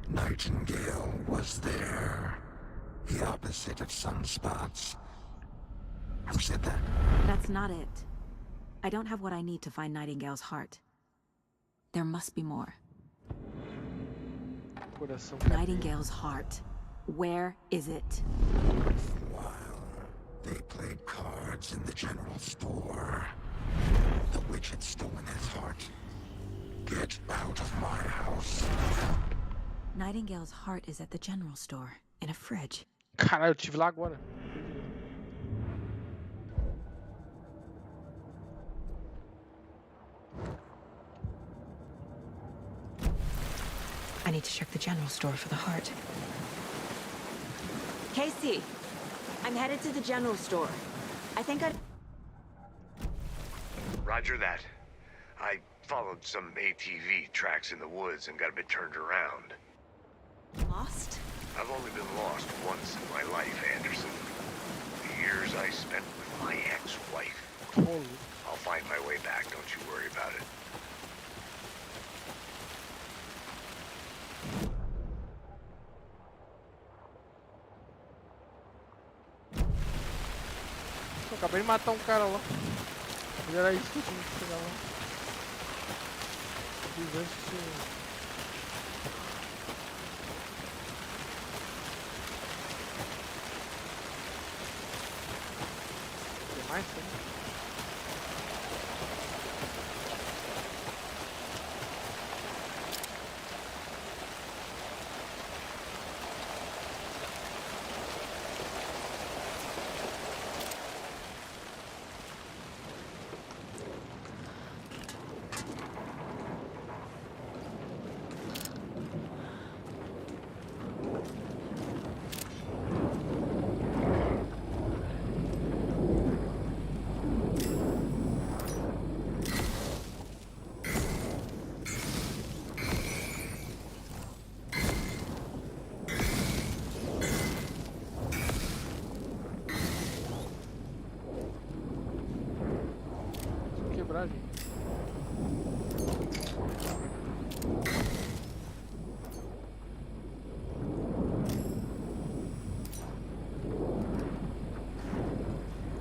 Nightingale was there. The opposite of sunspots. Who said that? That's not it. I don't have what I need to find Nightingale's heart. There must be more. Nightingale's heart. Where is it? While they played cards in the general store, the witch had stolen his heart. Get out of my house. Nightingale's heart is at the general store, in a fridge. Caralho, eu tive lá agora. I need to check the general store for the heart. Casey, I'm headed to the general store. I think I'd... Roger that. I followed some ATV tracks in the woods and got a bit turned around. Lost? I've only been lost once in my life, Anderson. The years I spent with my ex-wife. I'll find my way back, don't you worry about it. Eu acabei de matar um cara lá. E era isso que eu tinha que chegar lá. B1Z. Tem mais, tem? Quebrar, gente.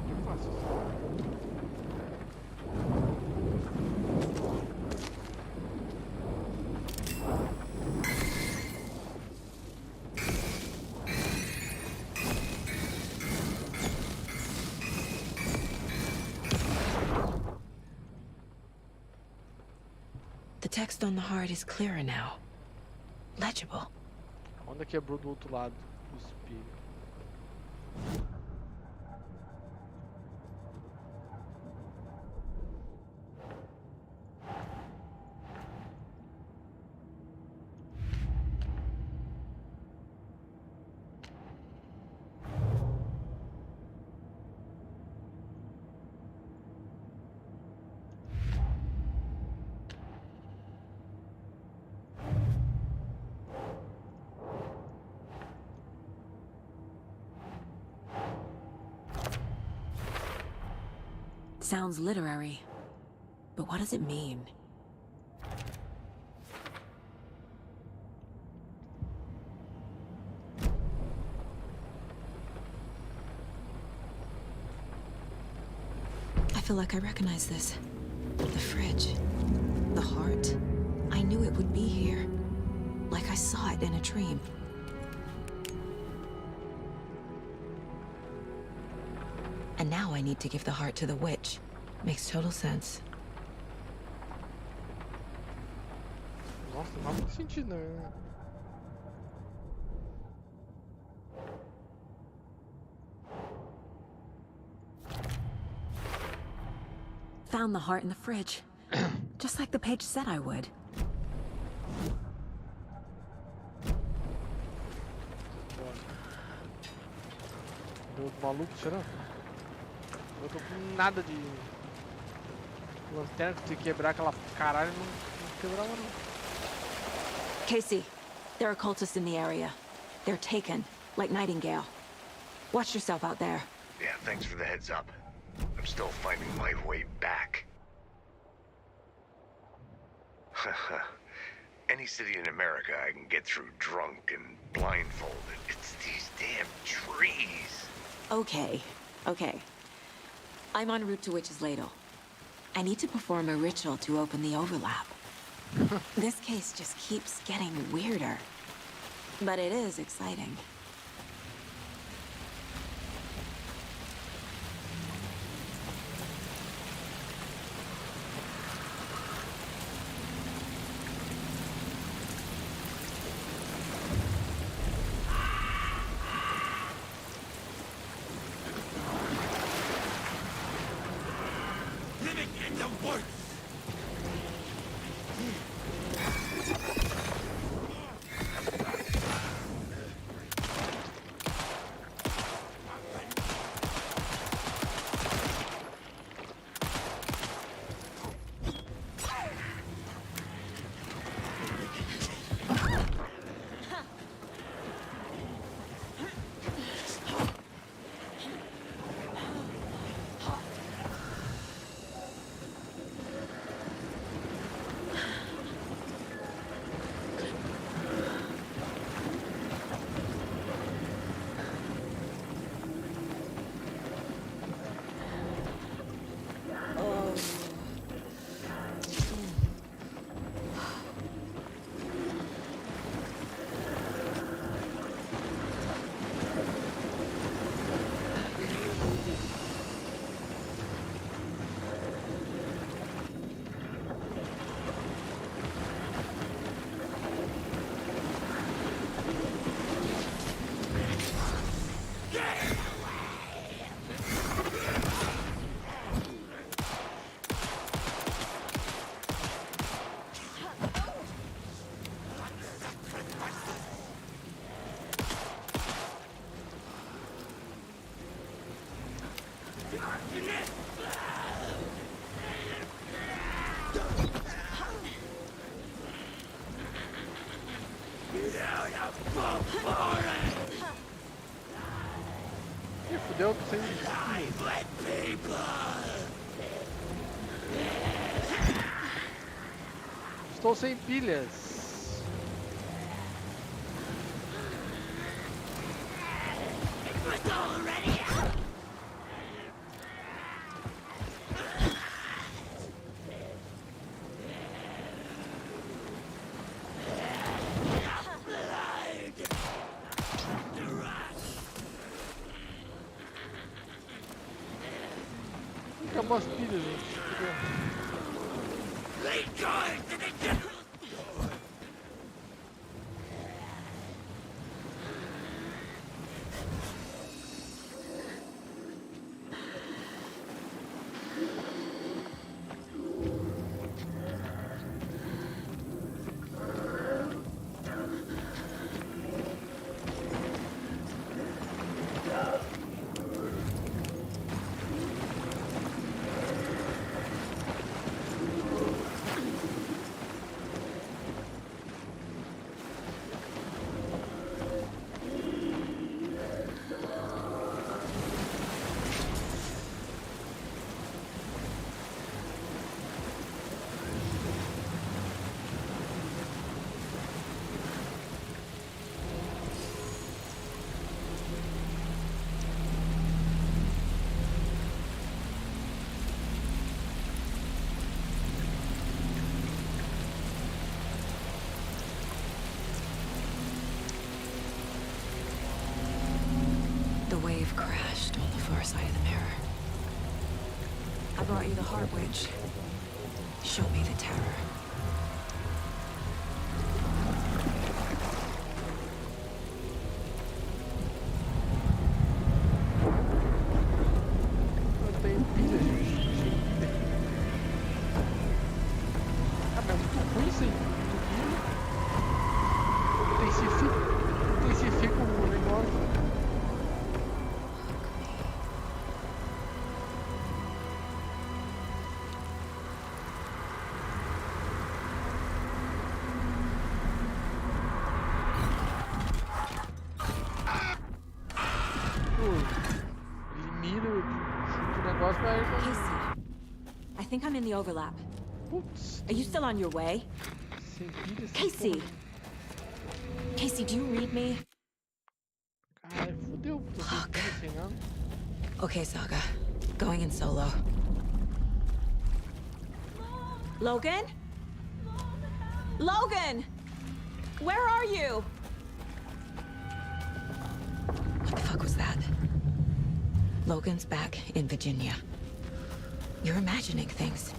Que fácil. The text on the heart is clearer now. Legible. A onda quebrou do outro lado do espelho. Sounds literary, but what does it mean? I feel like I recognize this. The fridge. The heart. I knew it would be here. Like I saw it in a dream. And now I need to give the heart to the witch. Makes total sense. Nossa, não faz muito sentido, né? Found the heart in the fridge. Just like the page said I would. Deu outro maluco, será? Eu tô com nada de lanterna, que tem que quebrar aquela caralho, não quebrava não. Casey, there are cultists in the area. They're taken, like Nightingale. Watch yourself out there. Yeah, thanks for the heads up. I'm still finding my way back. Any city in America I can get through drunk and blindfolded. It's these damn trees. Okay, okay. I'm en route to Witch's Ladle. I need to perform a ritual to open the overlap. This case just keeps getting weirder. But it is exciting. Living in the woods! Estou sem pilhas. Acabou as pilhas, gente. The wave crashed on the far side of the mirror. I brought you the heart witch. Show me the terror. Eu tenho pilha, gente. Ah, mas é muito ruim isso aí. Intensifica o negócio. Casey, I think I'm in the overlap. Are you still on your way? Casey! Casey, do you read me? Caralho, fudeu. Fuck. Okay, Saga. Going in solo. Logan? Logan! Where are you? What the fuck was that? Logan's back in Virginia. You're imagining things.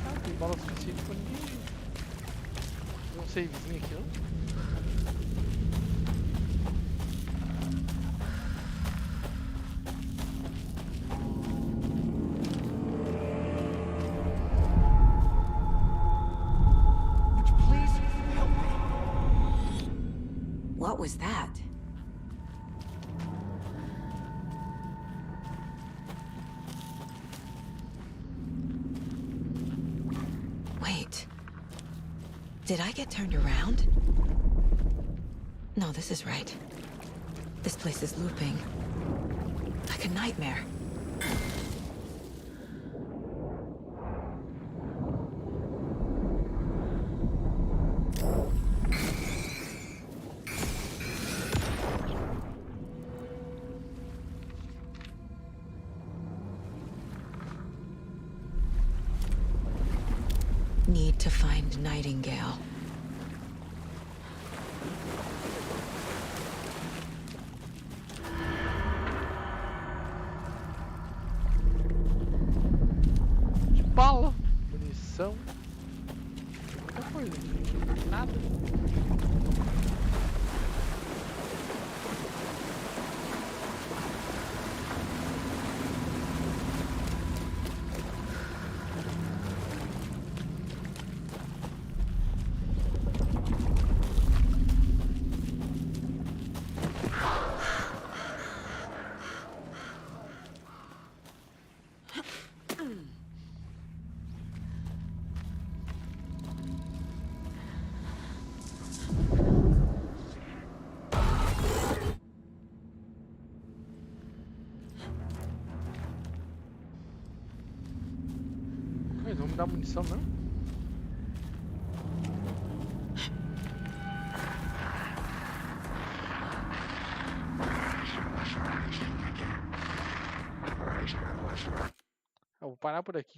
Ah, tem bala suficiente pra ninguém. Tem um savezinho aqui, ó. What was that? Wait. Did I get turned around? No, this is right. This place is looping. Like a nightmare. Need to find Nightingale. Bala, munição, muita coisa, nada. dá munição, não? Eu vou parar por aqui, gente.